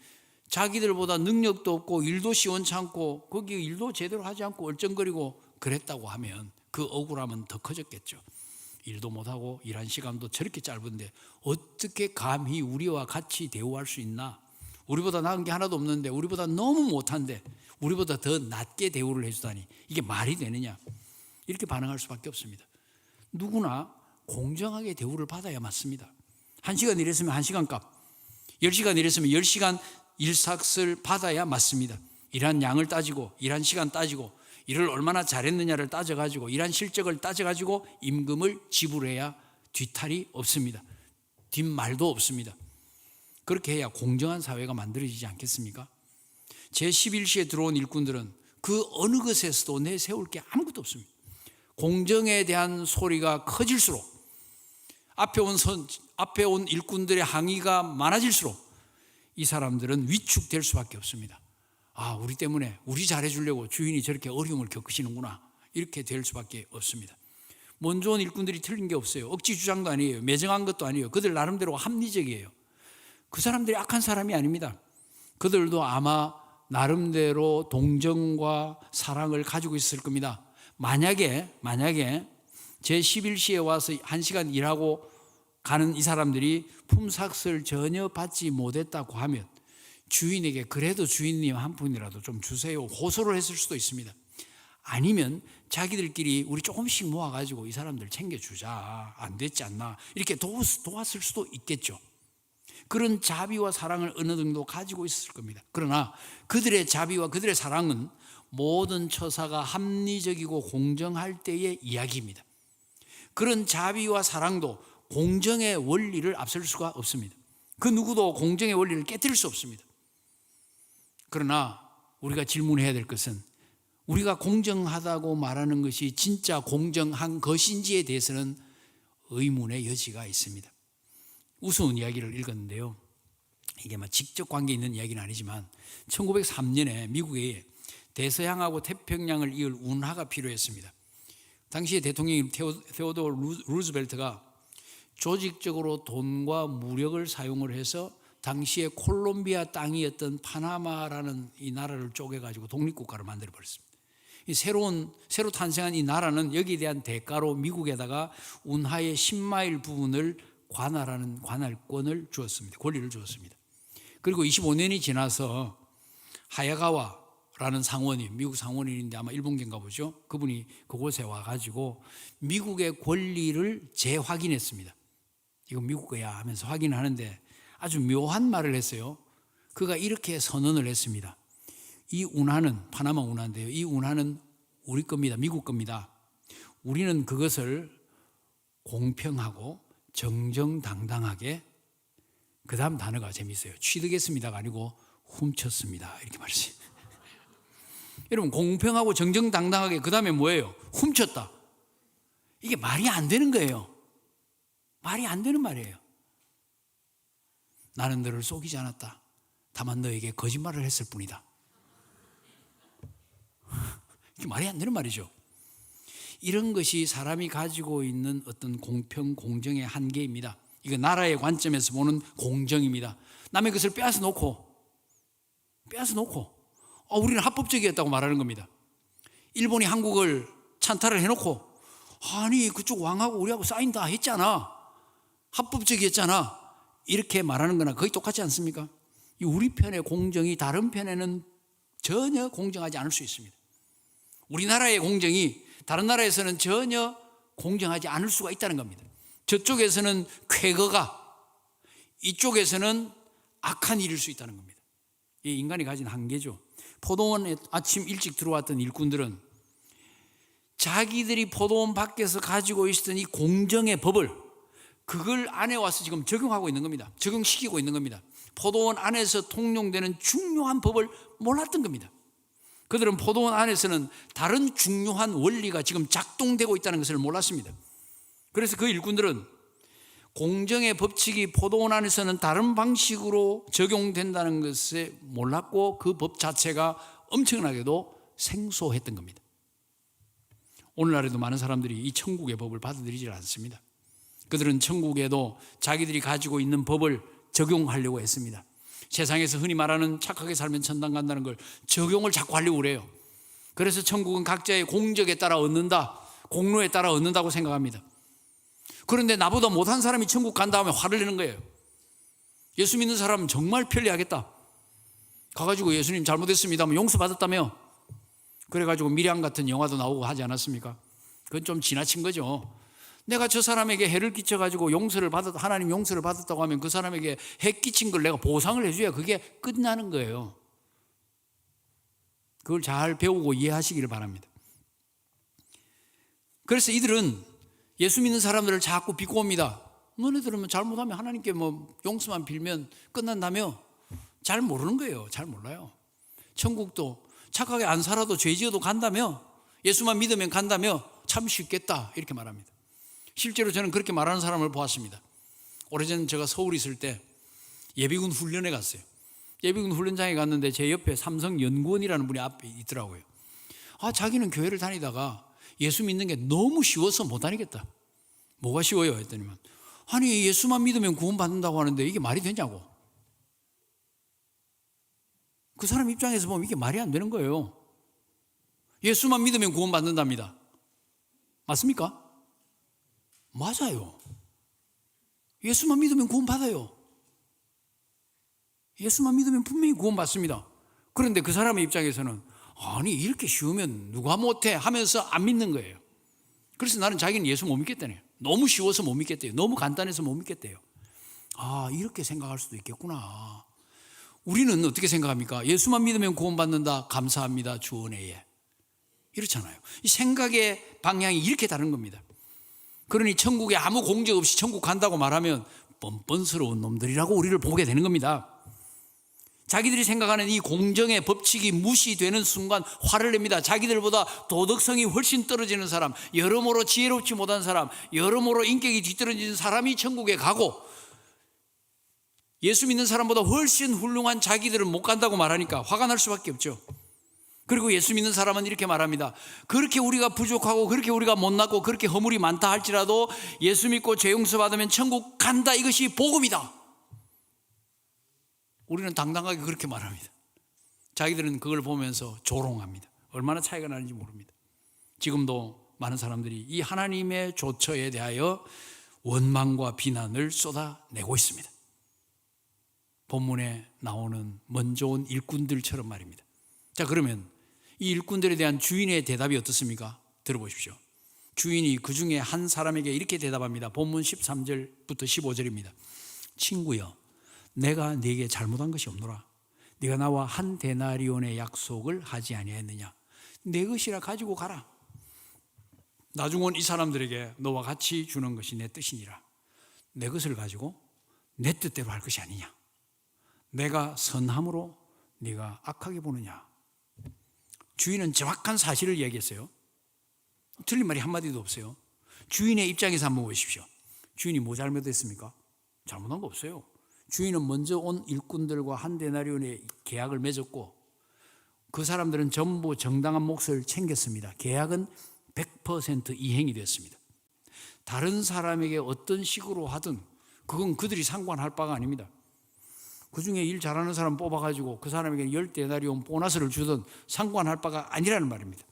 자기들보다 능력도 없고 일도 시원찮고 거기 일도 제대로 하지 않고 얼쩡거리고 그랬다고 하면 그 억울함은 더 커졌겠죠. 일도 못하고 일한 시간도 저렇게 짧은데 어떻게 감히 우리와 같이 대우할 수 있나? 우리보다 나은 게 하나도 없는데, 우리보다 너무 못한데 우리보다 더 낮게 대우를 해주다니 이게 말이 되느냐? 이렇게 반응할 수밖에 없습니다. 누구나 공정하게 대우를 받아야 맞습니다. 1시간 일했으면 1시간 값, 10시간 일했으면 10시간 일삭을 받아야 맞습니다. 일한 양을 따지고 일한 시간 따지고 일을 얼마나 잘했느냐를 따져가지고 일한 실적을 따져가지고 임금을 지불해야 뒤탈이 없습니다. 뒷말도 없습니다. 그렇게 해야 공정한 사회가 만들어지지 않겠습니까? 제11시에 들어온 일꾼들은 그 어느 것에서도 내세울 게 아무것도 없습니다. 공정에 대한 소리가 커질수록 앞에 온 일꾼들의 항의가 많아질수록 이 사람들은 위축될 수밖에 없습니다. 우리 때문에 우리 잘해주려고 주인이 저렇게 어려움을 겪으시는구나, 이렇게 될 수밖에 없습니다. 먼저 온 일꾼들이 틀린 게 없어요. 억지 주장도 아니에요. 매정한 것도 아니에요. 그들 나름대로 합리적이에요. 그 사람들이 악한 사람이 아닙니다. 그들도 아마 나름대로 동정과 사랑을 가지고 있을 겁니다. 만약에 제11시에 와서 1시간 일하고 가는 이 사람들이 품삯을 전혀 받지 못했다고 하면 주인에게 그래도 주인님 한 푼이라도 좀 주세요 호소를 했을 수도 있습니다. 아니면 자기들끼리 우리 조금씩 모아가지고 이 사람들 챙겨주자, 안 됐지 않나, 이렇게 도왔을 수도 있겠죠. 그런 자비와 사랑을 어느 정도 가지고 있었을 겁니다. 그러나 그들의 자비와 그들의 사랑은 모든 처사가 합리적이고 공정할 때의 이야기입니다. 그런 자비와 사랑도 공정의 원리를 앞설 수가 없습니다. 그 누구도 공정의 원리를 깨뜨릴 수 없습니다. 그러나 우리가 질문해야 될 것은 우리가 공정하다고 말하는 것이 진짜 공정한 것인지에 대해서는 의문의 여지가 있습니다. 우스운 이야기를 읽었는데요. 이게 직접 관계 있는 이야기는 아니지만 1903년에 미국에 대서양하고 태평양을 이을 운하가 필요했습니다. 당시의 대통령이 테오도어 루즈벨트가 조직적으로 돈과 무력을 사용을 해서 당시의 콜롬비아 땅이었던 파나마라는 이 나라를 쪼개가지고 독립국가를 만들어버렸습니다. 이 새로 탄생한 이 나라는 여기에 대한 대가로 미국에다가 운하의 10마일 부분을 관할하는 관할권을 주었습니다. 권리를 주었습니다. 그리고 25년이 지나서 하야가와라는 상원이, 미국 상원인인데 아마 일본계인가 보죠. 그분이 그곳에 와가지고 미국의 권리를 재확인했습니다. 이거 미국 거야 하면서 확인하는데 아주 묘한 말을 했어요. 그가 이렇게 선언을 했습니다. 이 운하는 파나마 운하인데요. 이 운하는 우리 겁니다. 미국 겁니다. 우리는 그것을 공평하고 정정당당하게, 그 다음 단어가 재미있어요. 취득했습니다가 아니고 훔쳤습니다. 이렇게 말했어요. 여러분, 공평하고 정정당당하게, 그 다음에 뭐예요? 훔쳤다. 이게 말이 안 되는 거예요. 말이 안 되는 말이에요. 나는 너를 속이지 않았다. 다만 너에게 거짓말을 했을 뿐이다. 이게 말이 안 되는 말이죠. 이런 것이 사람이 가지고 있는 어떤 공평, 공정의 한계입니다. 이거 나라의 관점에서 보는 공정입니다. 남의 것을 빼앗아 놓고 우리는 합법적이었다고 말하는 겁니다. 일본이 한국을 찬탈을 해놓고 아니 그쪽 왕하고 우리하고 사인 다 했잖아, 합법적이었잖아, 이렇게 말하는 거나 거의 똑같지 않습니까? 우리 편의 공정이 다른 편에는 전혀 공정하지 않을 수 있습니다. 우리나라의 공정이 다른 나라에서는 전혀 공정하지 않을 수가 있다는 겁니다. 저쪽에서는 쾌거가, 이쪽에서는 악한 일일 수 있다는 겁니다. 이 인간이 가진 한계죠. 포도원에 아침 일찍 들어왔던 일꾼들은 자기들이 포도원 밖에서 가지고 있었던 이 공정의 법을 그걸 안에 와서 지금 적용하고 있는 겁니다. 적용시키고 있는 겁니다. 포도원 안에서 통용되는 중요한 법을 몰랐던 겁니다. 그들은 포도원 안에서는 다른 중요한 원리가 지금 작동되고 있다는 것을 몰랐습니다. 그래서 그 일꾼들은 공정의 법칙이 포도원 안에서는 다른 방식으로 적용된다는 것을 몰랐고 그 법 자체가 엄청나게도 생소했던 겁니다. 오늘날에도 많은 사람들이 이 천국의 법을 받아들이지 않습니다. 그들은 천국에도 자기들이 가지고 있는 법을 적용하려고 했습니다. 세상에서 흔히 말하는 착하게 살면 천당 간다는 걸 적용을 자꾸 하려고 그래요. 그래서 천국은 각자의 공적에 따라 얻는다, 공로에 따라 얻는다고 생각합니다. 그런데 나보다 못한 사람이 천국 간다 하면 화를 내는 거예요. 예수 믿는 사람은 정말 편리하겠다. 가가지고 예수님 잘못했습니다 하면 용서받았다며. 그래가지고 미량 같은 영화도 나오고 하지 않았습니까? 그건 좀 지나친 거죠. 내가 저 사람에게 해를 끼쳐가지고 하나님 용서를 받았다고 하면 그 사람에게 해 끼친 걸 내가 보상을 해줘야 그게 끝나는 거예요. 그걸 잘 배우고 이해하시기를 바랍니다. 그래서 이들은 예수 믿는 사람들을 자꾸 비꼬옵니다. 너네들은 잘못하면 하나님께 용서만 빌면 끝난다며. 잘 모르는 거예요. 잘 몰라요. 천국도 착하게 안 살아도 죄 지어도 간다며, 예수만 믿으면 간다며, 참 쉽겠다 이렇게 말합니다. 실제로 저는 그렇게 말하는 사람을 보았습니다. 오래전 제가 서울에 있을 때 예비군 훈련에 갔어요. 예비군 훈련장에 갔는데 제 옆에 삼성연구원이라는 분이 앞에 있더라고요. 자기는 교회를 다니다가 예수 믿는 게 너무 쉬워서 못 다니겠다. 뭐가 쉬워요? 했더니만 아니 예수만 믿으면 구원받는다고 하는데 이게 말이 되냐고. 그 사람 입장에서 보면 이게 말이 안 되는 거예요. 예수만 믿으면 구원받는답니다. 맞습니까? 맞아요. 예수만 믿으면 구원받아요. 예수만 믿으면 분명히 구원받습니다. 그런데 그 사람의 입장에서는 아니 이렇게 쉬우면 누가 못해 하면서 안 믿는 거예요. 그래서 나는 자기는 예수 못 믿겠다네요. 너무 쉬워서 못 믿겠대요. 너무 간단해서 못 믿겠대요. 이렇게 생각할 수도 있겠구나. 우리는 어떻게 생각합니까? 예수만 믿으면 구원받는다. 감사합니다. 주 은혜에. 이렇잖아요. 이 생각의 방향이 이렇게 다른 겁니다. 그러니 천국에 아무 공적 없이 천국 간다고 말하면 뻔뻔스러운 놈들이라고 우리를 보게 되는 겁니다. 자기들이 생각하는 이 공정의 법칙이 무시되는 순간 화를 냅니다. 자기들보다 도덕성이 훨씬 떨어지는 사람, 여러모로 지혜롭지 못한 사람, 여러모로 인격이 뒤떨어지는 사람이 천국에 가고 예수 믿는 사람보다 훨씬 훌륭한 자기들은 못 간다고 말하니까 화가 날 수밖에 없죠. 그리고 예수 믿는 사람은 이렇게 말합니다. 그렇게 우리가 부족하고 그렇게 우리가 못났고 그렇게 허물이 많다 할지라도 예수 믿고 죄 용서 받으면 천국 간다. 이것이 복음이다. 우리는 당당하게 그렇게 말합니다. 자기들은 그걸 보면서 조롱합니다. 얼마나 차이가 나는지 모릅니다. 지금도 많은 사람들이 이 하나님의 조처에 대하여 원망과 비난을 쏟아내고 있습니다. 본문에 나오는 먼저 온 일꾼들처럼 말입니다. 자, 그러면 이 일꾼들에 대한 주인의 대답이 어떻습니까? 들어보십시오. 주인이 그 중에 한 사람에게 이렇게 대답합니다. 본문 13절부터 15절입니다. 친구여, 내가 네게 잘못한 것이 없노라. 네가 나와 한 데나리온의 약속을 하지 아니하였느냐? 내 것이라 가지고 가라. 나중 온 이 사람들에게 너와 같이 주는 것이 내 뜻이니라. 내 것을 가지고 내 뜻대로 할 것이 아니냐? 내가 선함으로 네가 악하게 보느냐? 주인은 정확한 사실을 얘기했어요. 틀린 말이 한마디도 없어요. 주인의 입장에서 한번 보십시오. 주인이 뭐 잘못했습니까? 잘못한 거 없어요. 주인은 먼저 온 일꾼들과 한 데나리온의 계약을 맺었고 그 사람들은 전부 정당한 몫을 챙겼습니다. 계약은 100% 이행이 됐습니다. 다른 사람에게 어떤 식으로 하든 그건 그들이 상관할 바가 아닙니다. 그 중에 일 잘하는 사람 뽑아가지고 그 사람에게 10데나리온 보너스를 주든 상관할 바가 아니라는 말입니다.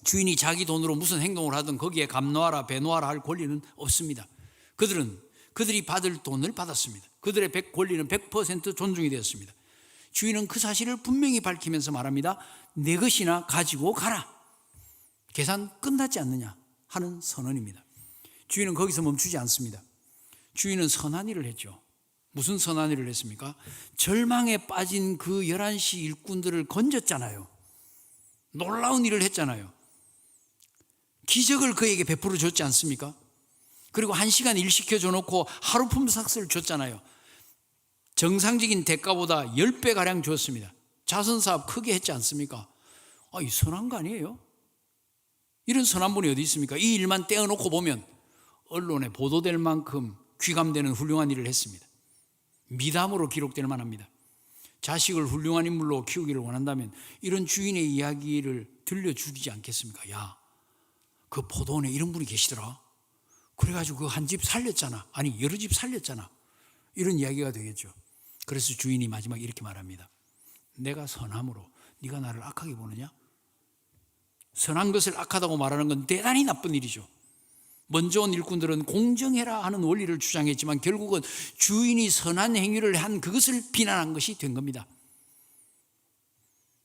주인이 자기 돈으로 무슨 행동을 하든 거기에 감노하라 배노하라 할 권리는 없습니다. 그들이 받을 돈을 받았습니다. 그들의 권리는 100% 존중이 되었습니다. 주인은 그 사실을 분명히 밝히면서 말합니다. 내 것이나 가지고 가라. 계산 끝났지 않느냐 하는 선언입니다. 주인은 거기서 멈추지 않습니다. 주인은 선한 일을 했죠. 무슨 선한 일을 했습니까? 절망에 빠진 그 11시 일꾼들을 건졌잖아요. 놀라운 일을 했잖아요. 기적을 그에게 베풀어 줬지 않습니까? 그리고 1시간 일 시켜줘 놓고 하루 품삯을 줬잖아요. 정상적인 대가보다 10배가량 줬습니다. 자선사업 크게 했지 않습니까? 이 선한 거 아니에요? 이런 선한 분이 어디 있습니까? 이 일만 떼어놓고 보면 언론에 보도될 만큼 귀감되는 훌륭한 일을 했습니다. 미담으로 기록될 만합니다. 자식을 훌륭한 인물로 키우기를 원한다면 이런 주인의 이야기를 들려주지 않겠습니까? 야, 그 포도원에 이런 분이 계시더라. 그래가지고 그 한 집 살렸잖아. 아니 여러 집 살렸잖아. 이런 이야기가 되겠죠. 그래서 주인이 마지막에 이렇게 말합니다. 내가 선함으로 네가 나를 악하게 보느냐? 선한 것을 악하다고 말하는 건 대단히 나쁜 일이죠. 먼저 온 일꾼들은 공정해라 하는 원리를 주장했지만 결국은 주인이 선한 행위를 한 그것을 비난한 것이 된 겁니다.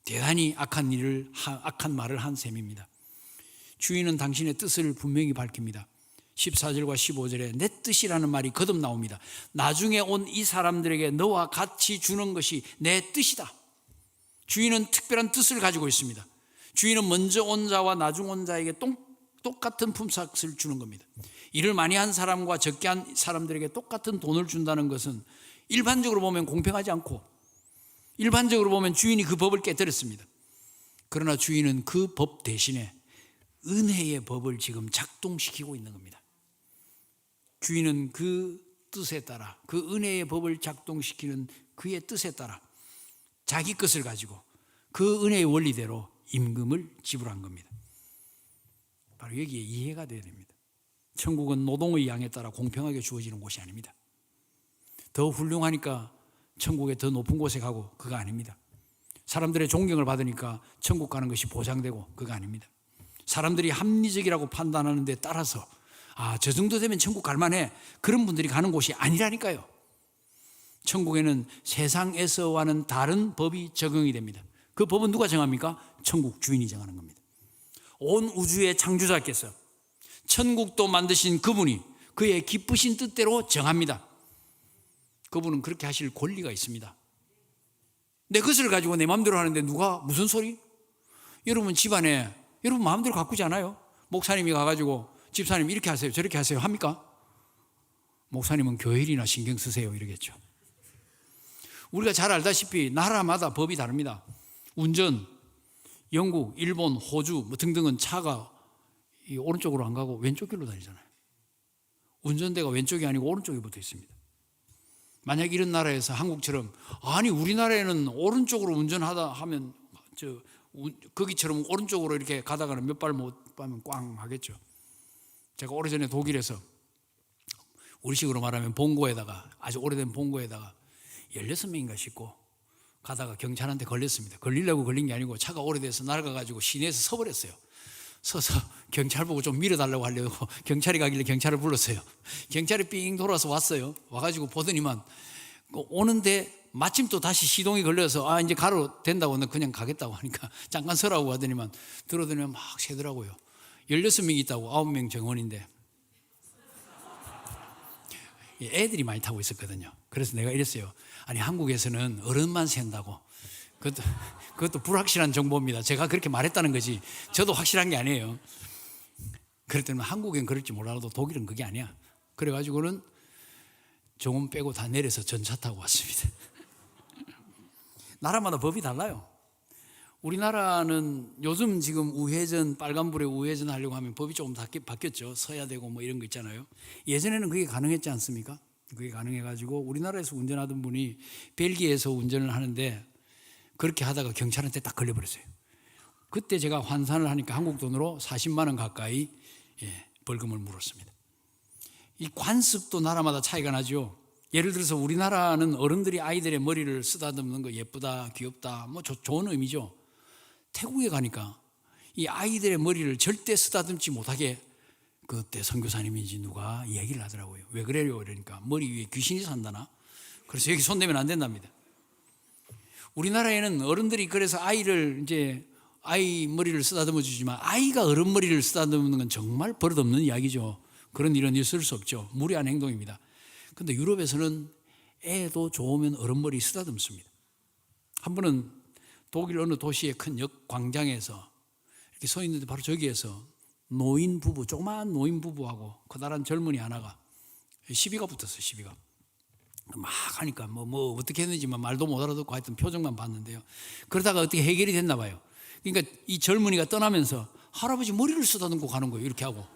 대단히 악한 말을 한 셈입니다. 주인은 당신의 뜻을 분명히 밝힙니다. 14절과 15절에 내 뜻이라는 말이 거듭 나옵니다. 나중에 온 이 사람들에게 너와 같이 주는 것이 내 뜻이다. 주인은 특별한 뜻을 가지고 있습니다. 주인은 먼저 온 자와 나중 온 자에게 똑같은 품삯을 주는 겁니다. 일을 많이 한 사람과 적게 한 사람들에게 똑같은 돈을 준다는 것은 일반적으로 보면 공평하지 않고 일반적으로 보면 주인이 그 법을 깨뜨렸습니다. 그러나 주인은 그 법 대신에 은혜의 법을 지금 작동시키고 있는 겁니다. 주인은 그 뜻에 따라 그 은혜의 법을 작동시키는 그의 뜻에 따라 자기 것을 가지고 그 은혜의 원리대로 임금을 지불한 겁니다. 바로 여기에 이해가 되어야 됩니다. 천국은 노동의 양에 따라 공평하게 주어지는 곳이 아닙니다. 더 훌륭하니까 천국에 더 높은 곳에 가고 그거 아닙니다. 사람들의 존경을 받으니까 천국 가는 것이 보장되고 그거 아닙니다. 사람들이 합리적이라고 판단하는 데 따라서 저 정도 되면 천국 갈 만해 그런 분들이 가는 곳이 아니라니까요. 천국에는 세상에서와는 다른 법이 적용이 됩니다. 그 법은 누가 정합니까? 천국 주인이 정하는 겁니다. 온 우주의 창조자께서 천국도 만드신 그분이 그의 기쁘신 뜻대로 정합니다. 그분은 그렇게 하실 권리가 있습니다. 내 것을 가지고 내 마음대로 하는데 누가 무슨 소리? 여러분 집안에 여러분 마음대로 가꾸지 않아요? 목사님이 가가지고 집사님 이렇게 하세요 저렇게 하세요 합니까? 목사님은 교회일이나 신경 쓰세요 이러겠죠. 우리가 잘 알다시피 나라마다 법이 다릅니다. 운전, 영국, 일본, 호주 등등은 차가 오른쪽으로 안 가고 왼쪽 길로 다니잖아요. 운전대가 왼쪽이 아니고 오른쪽에 붙어 있습니다. 만약 이런 나라에서 한국처럼 아니 우리나라에는 오른쪽으로 운전하다 하면 거기처럼 오른쪽으로 이렇게 가다가는 몇 발 못 가면 꽝 하겠죠. 제가 오래전에 독일에서 우리식으로 말하면 봉고에다가 아주 오래된 봉고에다가 16명인가 싣고 가다가 경찰한테 걸렸습니다. 걸리려고 걸린 게 아니고 차가 오래돼서 낡아가지고 시내에서 서버렸어요. 서서 경찰 보고 좀 밀어달라고 하려고 경찰이 가길래 경찰을 불렀어요. 경찰이 삥 돌아서 왔어요. 와가지고 보더니만 오는데 마침 또 다시 시동이 걸려서 이제 가로 된다고 그냥 가겠다고 하니까 잠깐 서라고 하더니만 들어더니만 막 세더라고요. 16명이 있다고 9명 정원인데 애들이 많이 타고 있었거든요. 그래서 내가 이랬어요. 아니 한국에서는 어른만 센다고. 그것도 불확실한 정보입니다. 제가 그렇게 말했다는 거지 저도 확실한 게 아니에요. 그랬더니 한국엔 그럴지 몰라도 독일은 그게 아니야. 그래가지고는 정원 빼고 다 내려서 전차 타고 왔습니다. 나라마다 법이 달라요. 우리나라는 요즘 지금 우회전, 빨간불에 우회전 하려고 하면 법이 조금 바뀌었죠. 서야 되고 뭐 이런 거 있잖아요. 예전에는 그게 가능했지 않습니까? 그게 가능해가지고 우리나라에서 운전하던 분이 벨기에에서 운전을 하는데 그렇게 하다가 경찰한테 딱 걸려버렸어요. 그때 제가 환산을 하니까 한국 돈으로 40만 원 가까이 벌금을 물었습니다. 이 관습도 나라마다 차이가 나죠. 예를 들어서 우리나라는 어른들이 아이들의 머리를 쓰다듬는 거 예쁘다, 귀엽다, 뭐 좋은 의미죠. 태국에 가니까 이 아이들의 머리를 절대 쓰다듬지 못하게 그때 선교사님인지 누가 얘기를 하더라고요. 왜 그래요? 그러니까 머리 위에 귀신이 산다나? 그래서 여기 손대면 안 된답니다. 우리나라에는 어른들이 그래서 아이 머리를 쓰다듬어 주지만 아이가 어른 머리를 쓰다듬는 건 정말 버릇없는 이야기죠. 그런 일은 있을 수 없죠. 무례한 행동입니다. 근데 유럽에서는 애도 좋으면 어른 머리 쓰다듬습니다. 한 번은 독일 어느 도시의 큰 역 광장에서 이렇게 서 있는데 바로 저기에서 노인 부부, 조그마한 노인 부부하고 커다란 젊은이 하나가 시비가 붙었어요. 시비가 막 하니까 뭐 어떻게 했는지 말도 못 알아듣고 하여튼 표정만 봤는데요. 그러다가 어떻게 해결이 됐나 봐요. 그러니까 이 젊은이가 떠나면서 할아버지 머리를 쓰다듬고 가는 거예요. 이렇게 하고.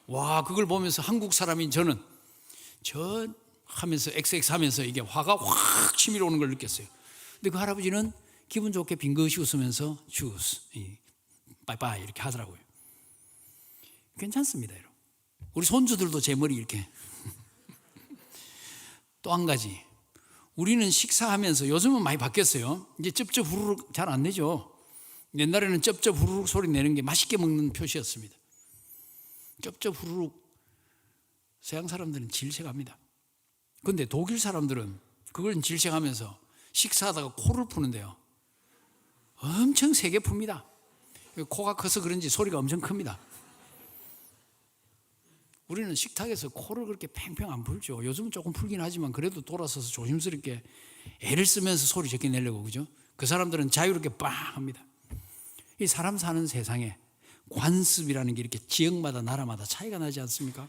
와, 그걸 보면서 한국 사람인 저는 하면서 XX 하면서 이게 화가 확 치밀어 오는 걸 느꼈어요. 근데 그 할아버지는 기분 좋게 빙긋이 웃으면서 주스, 빠이빠이 이렇게 하더라고요. 괜찮습니다, 여러분. 우리 손주들도 제 머리 이렇게. 또 한 가지, 우리는 식사하면서 요즘은 많이 바뀌었어요. 이제 쩝쩝 후루룩 잘 안 내죠. 옛날에는 쩝쩝 후루룩 소리 내는 게 맛있게 먹는 표시였습니다. 쩝쩝 후루룩 서양 사람들은 질색합니다. 그런데 독일 사람들은 그걸 질색하면서 식사하다가 코를 푸는데요, 엄청 세게 풉니다. 코가 커서 그런지 소리가 엄청 큽니다. 우리는 식탁에서 코를 그렇게 팽팽 안 풀죠. 요즘은 조금 풀긴 하지만 그래도 돌아서서 조심스럽게 애를 쓰면서 소리 적게 내려고, 그죠? 그 사람들은 자유롭게 빵 합니다. 이 사람 사는 세상에 관습이라는 게 이렇게 지역마다 나라마다 차이가 나지 않습니까?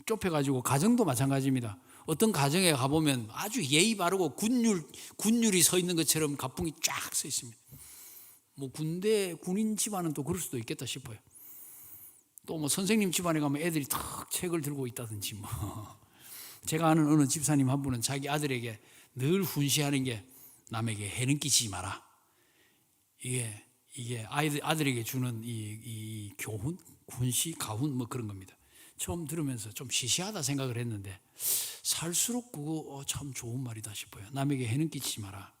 좁혀가지고 가정도 마찬가지입니다. 어떤 가정에 가보면 아주 예의 바르고 군율이 서 있는 것처럼 가풍이 쫙 서 있습니다. 뭐 군인 집안은 또 그럴 수도 있겠다 싶어요. 또 뭐 선생님 집안에 가면 애들이 탁 책을 들고 있다든지 뭐. 제가 아는 어느 집사님 한 분은 자기 아들에게 늘 훈시하는 게 남에게 해는 끼치지 마라. 이게 아들에게 주는 이 교훈, 훈시, 가훈 뭐 그런 겁니다. 처음 들으면서 좀 시시하다 생각을 했는데 살수록 그거 참 좋은 말이다 싶어요. 남에게 해는 끼치지 마라.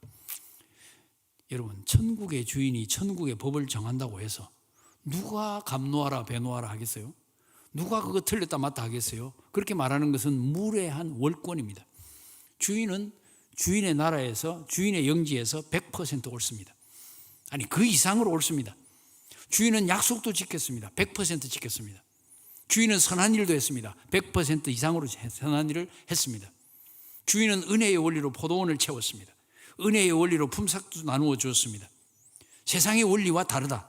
여러분, 천국의 주인이 천국의 법을 정한다고 해서 누가 감노하라 배노하라 하겠어요? 누가 그거 틀렸다 맞다 하겠어요? 그렇게 말하는 것은 무례한 월권입니다. 주인은 주인의 나라에서, 주인의 영지에서 100% 옳습니다. 아니, 그 이상으로 옳습니다. 주인은 약속도 지켰습니다. 100% 지켰습니다. 주인은 선한 일도 했습니다. 100% 이상으로 선한 일을 했습니다. 주인은 은혜의 원리로 포도원을 채웠습니다. 은혜의 원리로 품삯도 나누어 주었습니다. 세상의 원리와 다르다.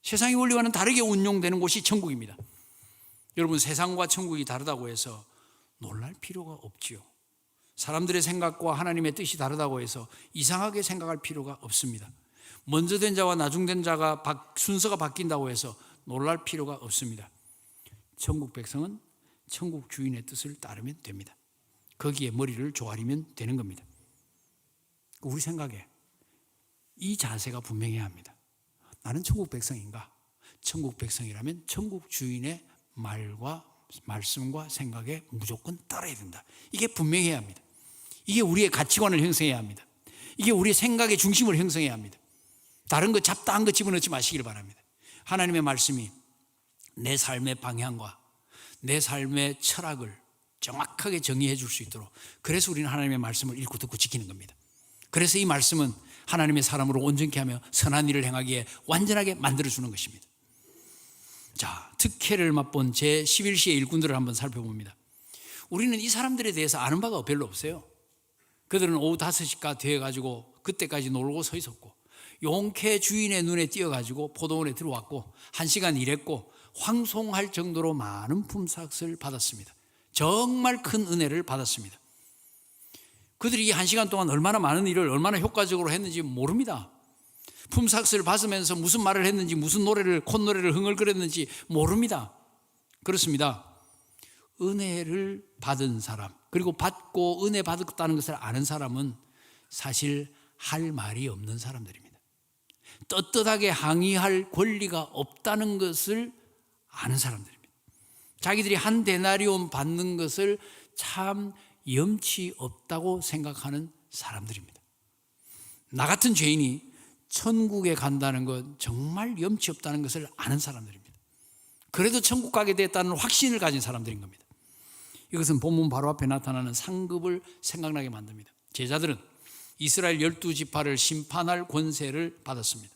세상의 원리와는 다르게 운용되는 곳이 천국입니다. 여러분, 세상과 천국이 다르다고 해서 놀랄 필요가 없지요. 사람들의 생각과 하나님의 뜻이 다르다고 해서 이상하게 생각할 필요가 없습니다. 먼저 된 자와 나중된 자가 순서가 바뀐다고 해서 놀랄 필요가 없습니다. 천국 백성은 천국 주인의 뜻을 따르면 됩니다. 거기에 머리를 조아리면 되는 겁니다. 우리 생각에 이 자세가 분명해야 합니다. 나는 천국 백성인가? 천국 백성이라면 천국 주인의 말과 말씀과 생각에 무조건 따라야 된다. 이게 분명해야 합니다. 이게 우리의 가치관을 형성해야 합니다. 이게 우리의 생각의 중심을 형성해야 합니다. 다른 거 잡다한 거 집어넣지 마시길 바랍니다. 하나님의 말씀이 내 삶의 방향과 내 삶의 철학을 정확하게 정의해 줄 수 있도록, 그래서 우리는 하나님의 말씀을 읽고 듣고 지키는 겁니다. 그래서 이 말씀은 하나님의 사람으로 온전케 하며 선한 일을 행하기에 완전하게 만들어주는 것입니다. 자, 특혜를 맛본 제11시의 일꾼들을 한번 살펴봅니다. 우리는 이 사람들에 대해서 아는 바가 별로 없어요. 그들은 오후 5시가 되어가지고 그때까지 놀고 서 있었고, 용케 주인의 눈에 띄어가지고 포도원에 들어왔고 1시간 일했고 황송할 정도로 많은 품삯을 받았습니다. 정말 큰 은혜를 받았습니다. 그들이 이 1시간 동안 얼마나 많은 일을 얼마나 효과적으로 했는지 모릅니다. 품삯을 받으면서 무슨 말을 했는지, 무슨 노래를, 콧노래를 흥얼거렸는지 모릅니다. 그렇습니다. 은혜를 받은 사람, 그리고 받고 은혜 받았다는 것을 아는 사람은 사실 할 말이 없는 사람들입니다. 떳떳하게 항의할 권리가 없다는 것을 아는 사람들입니다. 자기들이 한 데나리온 받는 것을 참 염치 없다고 생각하는 사람들입니다. 나 같은 죄인이 천국에 간다는 것 정말 염치 없다는 것을 아는 사람들입니다. 그래도 천국 가게 됐다는 확신을 가진 사람들인 겁니다. 이것은 본문 바로 앞에 나타나는 상급을 생각나게 만듭니다. 제자들은 이스라엘 12지파를 심판할 권세를 받았습니다.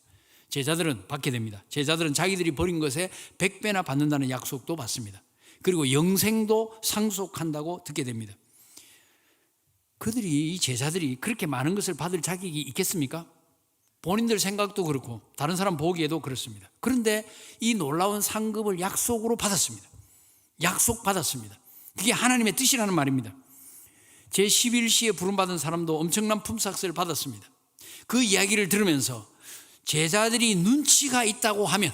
제자들은 받게 됩니다. 제자들은 자기들이 버린 것에 100배나 받는다는 약속도 받습니다. 그리고 영생도 상속한다고 듣게 됩니다. 이 제자들이 그렇게 많은 것을 받을 자격이 있겠습니까? 본인들 생각도 그렇고 다른 사람 보기에도 그렇습니다. 그런데 이 놀라운 상급을 약속으로 받았습니다. 약속받았습니다. 그게 하나님의 뜻이라는 말입니다. 제11시에 부름받은 사람도 엄청난 품삯을 받았습니다. 그 이야기를 들으면서 제자들이 눈치가 있다고 하면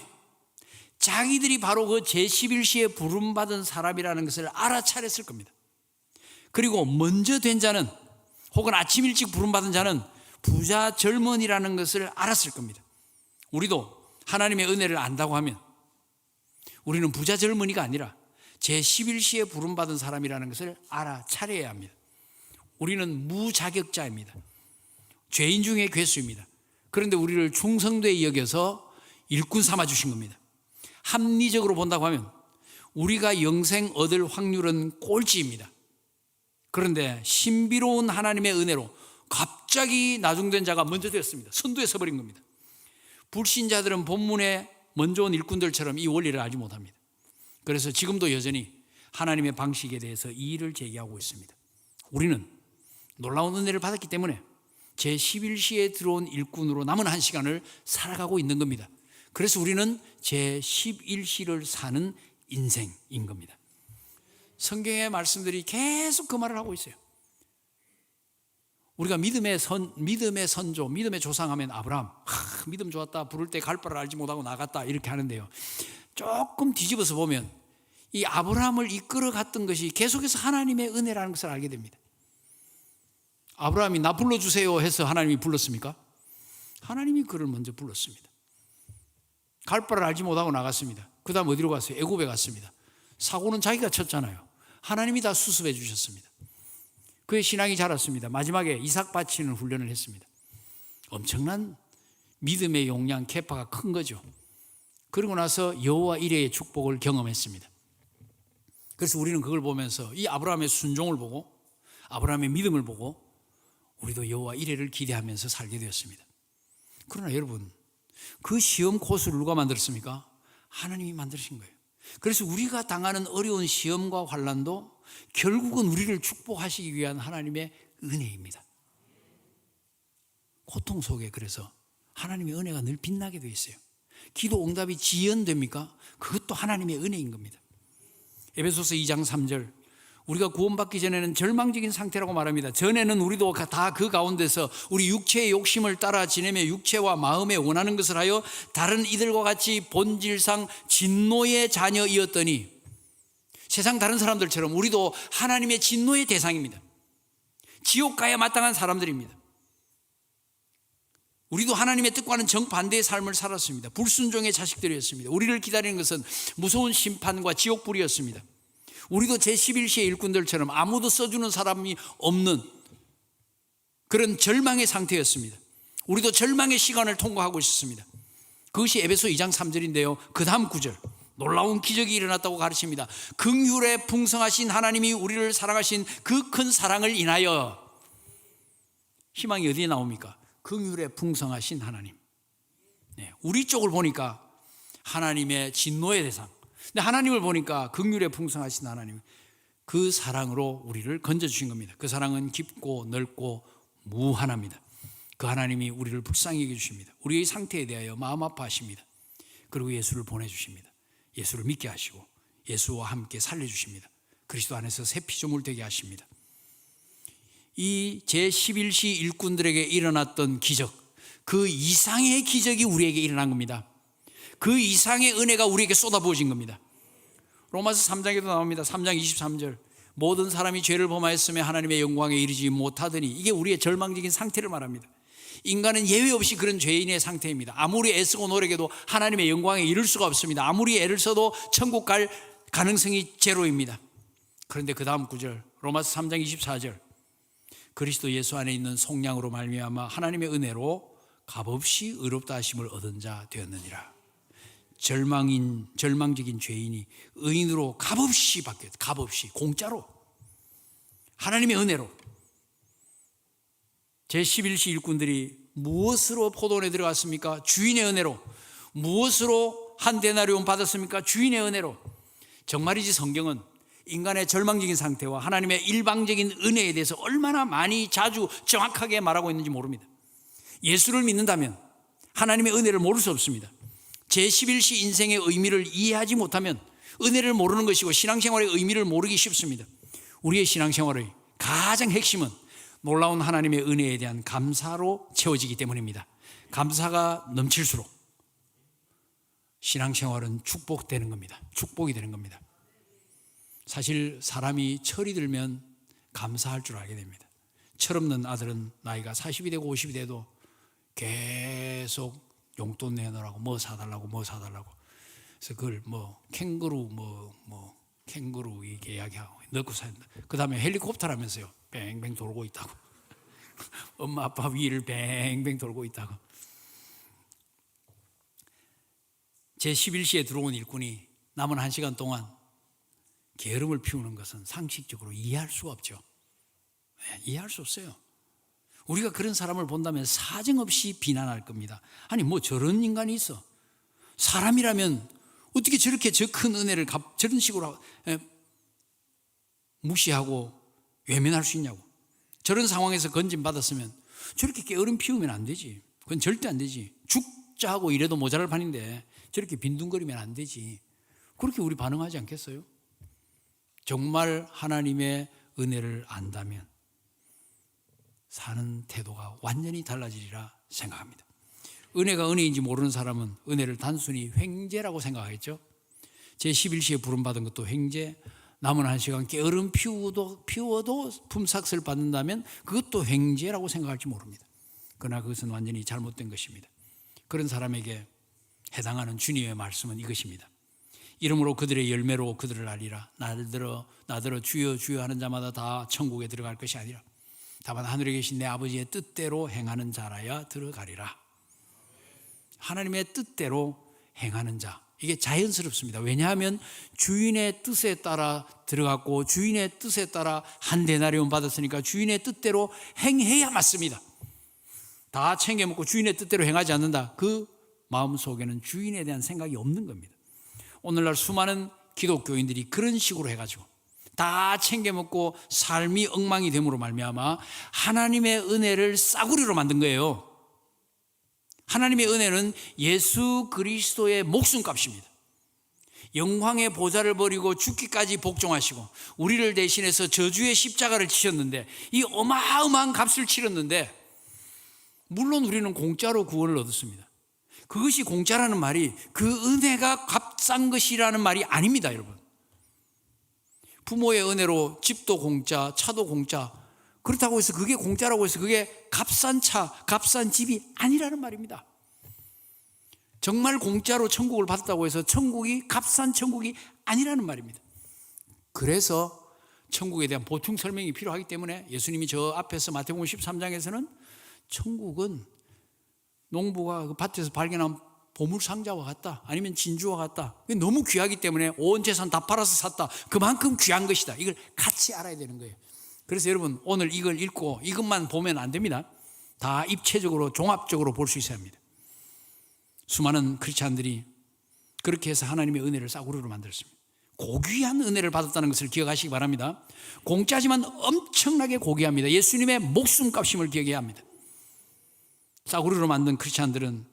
자기들이 바로 그 제11시에 부름받은 사람이라는 것을 알아차렸을 겁니다. 그리고 먼저 된 자는, 혹은 아침 일찍 부름받은 자는 부자 젊은이라는 것을 알았을 겁니다. 우리도 하나님의 은혜를 안다고 하면 우리는 부자 젊은이가 아니라 제11시에 부름받은 사람이라는 것을 알아차려야 합니다. 우리는 무자격자입니다. 죄인 중에 괴수입니다. 그런데 우리를 충성되게 여겨서 일꾼 삼아 주신 겁니다. 합리적으로 본다고 하면 우리가 영생 얻을 확률은 꼴찌입니다. 그런데 신비로운 하나님의 은혜로 갑자기 나중된 자가 먼저 되었습니다. 선두에 서버린 겁니다. 불신자들은 본문에 먼저 온 일꾼들처럼 이 원리를 알지 못합니다. 그래서 지금도 여전히 하나님의 방식에 대해서 이의를 제기하고 있습니다. 우리는 놀라운 은혜를 받았기 때문에 제11시에 들어온 일꾼으로 남은 1시간을 살아가고 있는 겁니다. 그래서 우리는 제11시를 사는 인생인 겁니다. 성경의 말씀들이 계속 그 말을 하고 있어요. 우리가 믿음의 선조, 믿음의 조상하면 아브라함, 믿음 좋았다, 부를 때 갈 바를 알지 못하고 나갔다, 이렇게 하는데요, 조금 뒤집어서 보면 이 아브라함을 이끌어 갔던 것이 계속해서 하나님의 은혜라는 것을 알게 됩니다. 아브라함이 나 불러주세요 해서 하나님이 불렀습니까? 하나님이 그를 먼저 불렀습니다. 갈 바를 알지 못하고 나갔습니다. 그 다음 어디로 갔어요? 애굽에 갔습니다. 사고는 자기가 쳤잖아요. 하나님이 다 수습해 주셨습니다. 그의 신앙이 자랐습니다. 마지막에 이삭 바치는 훈련을 했습니다. 엄청난 믿음의 용량, 캐파가 큰 거죠. 그러고 나서 여호와 이레의 축복을 경험했습니다. 그래서 우리는 그걸 보면서 이 아브라함의 순종을 보고, 아브라함의 믿음을 보고 우리도 여호와 이레를 기대하면서 살게 되었습니다. 그러나 여러분, 그 시험 코스를 누가 만들었습니까? 하나님이 만드신 거예요. 그래서 우리가 당하는 어려운 시험과 환난도 결국은 우리를 축복하시기 위한 하나님의 은혜입니다. 고통 속에 그래서 하나님의 은혜가 늘 빛나게 되어 있어요. 기도 응답이 지연됩니까? 그것도 하나님의 은혜인 겁니다. 에베소서 2장 3절, 우리가 구원받기 전에는 절망적인 상태라고 말합니다. 전에는 우리도 다 그 가운데서 우리 육체의 욕심을 따라 지내며 육체와 마음에 원하는 것을 하여 다른 이들과 같이 본질상 진노의 자녀이었더니, 세상 다른 사람들처럼 우리도 하나님의 진노의 대상입니다. 지옥 가야 마땅한 사람들입니다. 우리도 하나님의 뜻과는 정반대의 삶을 살았습니다. 불순종의 자식들이었습니다. 우리를 기다리는 것은 무서운 심판과 지옥불이었습니다. 우리도 제11시의 일꾼들처럼 아무도 써주는 사람이 없는 그런 절망의 상태였습니다. 우리도 절망의 시간을 통과하고 있었습니다. 그것이 에베소 2장 3절인데요. 그 다음 구절, 놀라운 기적이 일어났다고 가르칩니다. 긍휼에 풍성하신 하나님이 우리를 사랑하신 그 큰 사랑을 인하여, 희망이 어디에 나옵니까? 긍휼에 풍성하신 하나님. 네, 우리 쪽을 보니까 하나님의 진노의 대상, 근데 하나님을 보니까 긍휼에 풍성하신 하나님, 그 사랑으로 우리를 건져주신 겁니다. 그 사랑은 깊고 넓고 무한합니다. 그 하나님이 우리를 불쌍히 여겨주십니다. 우리의 상태에 대하여 마음 아파하십니다. 그리고 예수를 보내주십니다. 예수를 믿게 하시고 예수와 함께 살려주십니다. 그리스도 안에서 새 피조물 되게 하십니다. 이 제11시 일꾼들에게 일어났던 기적, 그 이상의 기적이 우리에게 일어난 겁니다. 그 이상의 은혜가 우리에게 쏟아부어진 겁니다. 로마서 3장에도 나옵니다. 3장 23절, 모든 사람이 죄를 범하였으며 하나님의 영광에 이르지 못하더니, 이게 우리의 절망적인 상태를 말합니다. 인간은 예외 없이 그런 죄인의 상태입니다. 아무리 애쓰고 노력해도 하나님의 영광에 이를 수가 없습니다. 아무리 애를 써도 천국 갈 가능성이 제로입니다. 그런데 그 다음 구절, 로마서 3장 24절, 그리스도 예수 안에 있는 속량으로 말미암아 하나님의 은혜로 값없이 의롭다 하심을 얻은 자 되었느니라. 절망적인 죄인이 의인으로 값없이 바뀌었어요. 값없이, 공짜로, 하나님의 은혜로. 제11시 일꾼들이 무엇으로 포도원에 들어갔습니까? 주인의 은혜로. 무엇으로 한 데나리온 받았습니까? 주인의 은혜로. 정말이지 성경은 인간의 절망적인 상태와 하나님의 일방적인 은혜에 대해서 얼마나 많이, 자주, 정확하게 말하고 있는지 모릅니다. 예수를 믿는다면 하나님의 은혜를 모를 수 없습니다. 제11시 인생의 의미를 이해하지 못하면 은혜를 모르는 것이고 신앙생활의 의미를 모르기 쉽습니다. 우리의 신앙생활의 가장 핵심은 놀라운 하나님의 은혜에 대한 감사로 채워지기 때문입니다. 감사가 넘칠수록 신앙생활은 축복되는 겁니다. 축복이 되는 겁니다. 사실 사람이 철이 들면 감사할 줄 알게 됩니다. 철없는 아들은 나이가 40이 되고 50이 돼도 계속 용돈 내놓으라고, 뭐 사달라고, 뭐 사달라고. 그래서 그걸 캥거루 캥거루 이렇게 이야기하고 넣고 산다. 그 다음에 헬리콥터라면서요. 뱅뱅 돌고 있다고. 엄마 아빠 위를 뱅뱅 돌고 있다고. 제11시에 들어온 일꾼이 남은 1시간 동안 게으름을 피우는 것은 상식적으로 이해할 수가 없죠. 이해할 수 없어요. 우리가 그런 사람을 본다면 사정없이 비난할 겁니다. 아니 저런 인간이 있어. 사람이라면 어떻게 저렇게 저 큰 은혜를 저런 식으로 무시하고 외면할 수 있냐고. 저런 상황에서 건진받았으면 저렇게 게으름 피우면 안 되지. 그건 절대 안 되지. 죽자 하고 이래도 모자랄 판인데 저렇게 빈둥거리면 안 되지. 그렇게 우리 반응하지 않겠어요? 정말 하나님의 은혜를 안다면 사는 태도가 완전히 달라지리라 생각합니다. 은혜가 은혜인지 모르는 사람은 은혜를 단순히 횡재라고 생각하겠죠. 제11시에 부름받은 것도 횡재, 남은 1시간 게으름 피워도 품삯을 받는다면 그것도 횡재라고 생각할지 모릅니다. 그러나 그것은 완전히 잘못된 것입니다. 그런 사람에게 해당하는 주님의 말씀은 이것입니다. 이름으로 그들의 열매로 그들을 알리라. 나더러 주여 주여 하는 자마다 다 천국에 들어갈 것이 아니라 다만 하늘에 계신 내 아버지의 뜻대로 행하는 자라야 들어가리라. 하나님의 뜻대로 행하는 자, 이게 자연스럽습니다. 왜냐하면 주인의 뜻에 따라 들어갔고 주인의 뜻에 따라 한 데나리온 받았으니까 주인의 뜻대로 행해야 맞습니다. 다 챙겨 먹고 주인의 뜻대로 행하지 않는다, 그 마음속에는 주인에 대한 생각이 없는 겁니다. 오늘날 수많은 기독교인들이 그런 식으로 해가지고 다 챙겨 먹고 삶이 엉망이 됨으로 말미암아 하나님의 은혜를 싸구리로 만든 거예요. 하나님의 은혜는 예수 그리스도의 목숨값입니다. 영광의 보좌를 버리고 죽기까지 복종하시고 우리를 대신해서 저주의 십자가를 치셨는데, 이 어마어마한 값을 치렀는데, 물론 우리는 공짜로 구원을 얻었습니다. 그것이 공짜라는 말이 그 은혜가 값싼 것이라는 말이 아닙니다, 여러분. 부모의 은혜로 집도 공짜, 차도 공짜, 그렇다고 해서 그게 공짜라고 해서 그게 값싼 차, 값싼 집이 아니라는 말입니다. 정말 공짜로 천국을 받았다고 해서 천국이 값싼 천국이 아니라는 말입니다. 그래서 천국에 대한 보충 설명이 필요하기 때문에 예수님이 저 앞에서 마태복음 13장에서는 천국은 농부가 그 밭에서 발견한 보물 상자와 같다, 아니면 진주와 같다. 너무 귀하기 때문에 온 재산 다 팔아서 샀다. 그만큼 귀한 것이다. 이걸 같이 알아야 되는 거예요. 그래서 여러분 오늘 이걸 읽고 이것만 보면 안 됩니다. 다 입체적으로 종합적으로 볼 수 있어야 합니다. 수많은 크리스찬들이 그렇게 해서 하나님의 은혜를 싸구려로 만들었습니다. 고귀한 은혜를 받았다는 것을 기억하시기 바랍니다. 공짜지만 엄청나게 고귀합니다. 예수님의 목숨값임을 기억해야 합니다. 싸구려로 만든 크리스찬들은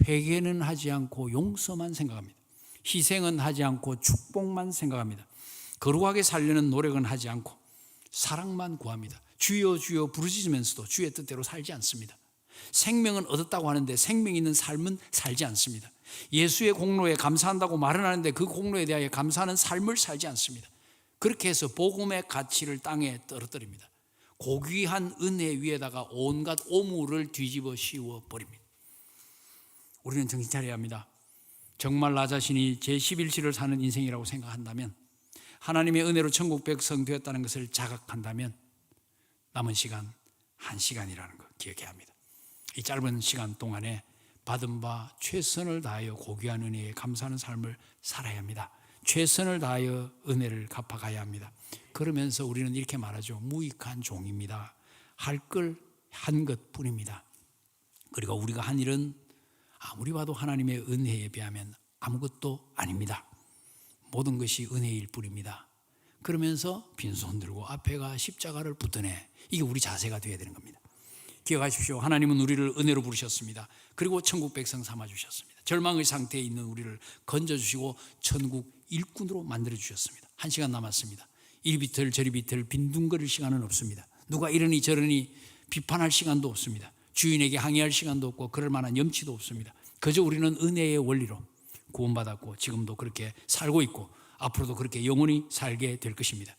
회개는 하지 않고 용서만 생각합니다. 희생은 하지 않고 축복만 생각합니다. 거룩하게 살려는 노력은 하지 않고 사랑만 구합니다. 주여 주여 부르짖으면서도 주의 뜻대로 살지 않습니다. 생명은 얻었다고 하는데 생명 있는 삶은 살지 않습니다. 예수의 공로에 감사한다고 말은 하는데 그 공로에 대하여 감사하는 삶을 살지 않습니다. 그렇게 해서 복음의 가치를 땅에 떨어뜨립니다. 고귀한 은혜 위에다가 온갖 오물을 뒤집어 씌워 버립니다. 우리는 정신 차려야 합니다. 정말 나 자신이 제11시를 사는 인생이라고 생각한다면, 하나님의 은혜로 천국 백성 되었다는 것을 자각한다면 남은 시간 1시간이라는 거 기억해야 합니다. 이 짧은 시간 동안에 받은 바 최선을 다하여 고귀한 은혜에 감사하는 삶을 살아야 합니다. 최선을 다하여 은혜를 갚아가야 합니다. 그러면서 우리는 이렇게 말하죠. 무익한 종입니다. 할 걸 한 것뿐입니다. 그리고 우리가 한 일은 아무리 봐도 하나님의 은혜에 비하면 아무것도 아닙니다. 모든 것이 은혜일 뿐입니다. 그러면서 빈손 들고 앞에가 십자가를 붙드네. 이게 우리 자세가 되어야 되는 겁니다. 기억하십시오. 하나님은 우리를 은혜로 부르셨습니다. 그리고 천국 백성 삼아주셨습니다. 절망의 상태에 있는 우리를 건져주시고 천국 일꾼으로 만들어주셨습니다. 1시간 남았습니다. 이리 비틀 저리 비틀 빈둥거릴 시간은 없습니다. 누가 이러니 저러니 비판할 시간도 없습니다. 주인에게 항의할 시간도 없고 그럴 만한 염치도 없습니다. 그저 우리는 은혜의 원리로 구원받았고 지금도 그렇게 살고 있고 앞으로도 그렇게 영원히 살게 될 것입니다.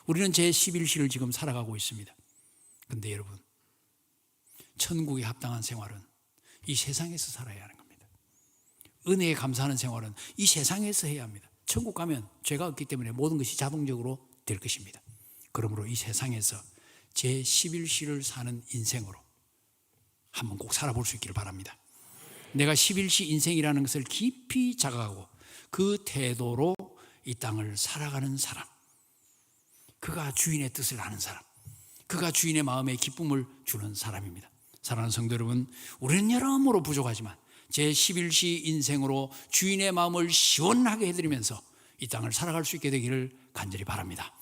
우리는 제11시를 지금 살아가고 있습니다. 그런데 여러분, 천국에 합당한 생활은 이 세상에서 살아야 하는 겁니다. 은혜에 감사하는 생활은 이 세상에서 해야 합니다. 천국 가면 죄가 없기 때문에 모든 것이 자동적으로 될 것입니다. 그러므로 이 세상에서 제11시를 사는 인생으로 한번 꼭 살아볼 수 있기를 바랍니다. 내가 11시 인생이라는 것을 깊이 자각하고 그 태도로 이 땅을 살아가는 사람, 그가 주인의 뜻을 아는 사람, 그가 주인의 마음에 기쁨을 주는 사람입니다. 사랑하는 성도 여러분, 우리는 여러모로 부족하지만 제11시 인생으로 주인의 마음을 시원하게 해드리면서 이 땅을 살아갈 수 있게 되기를 간절히 바랍니다.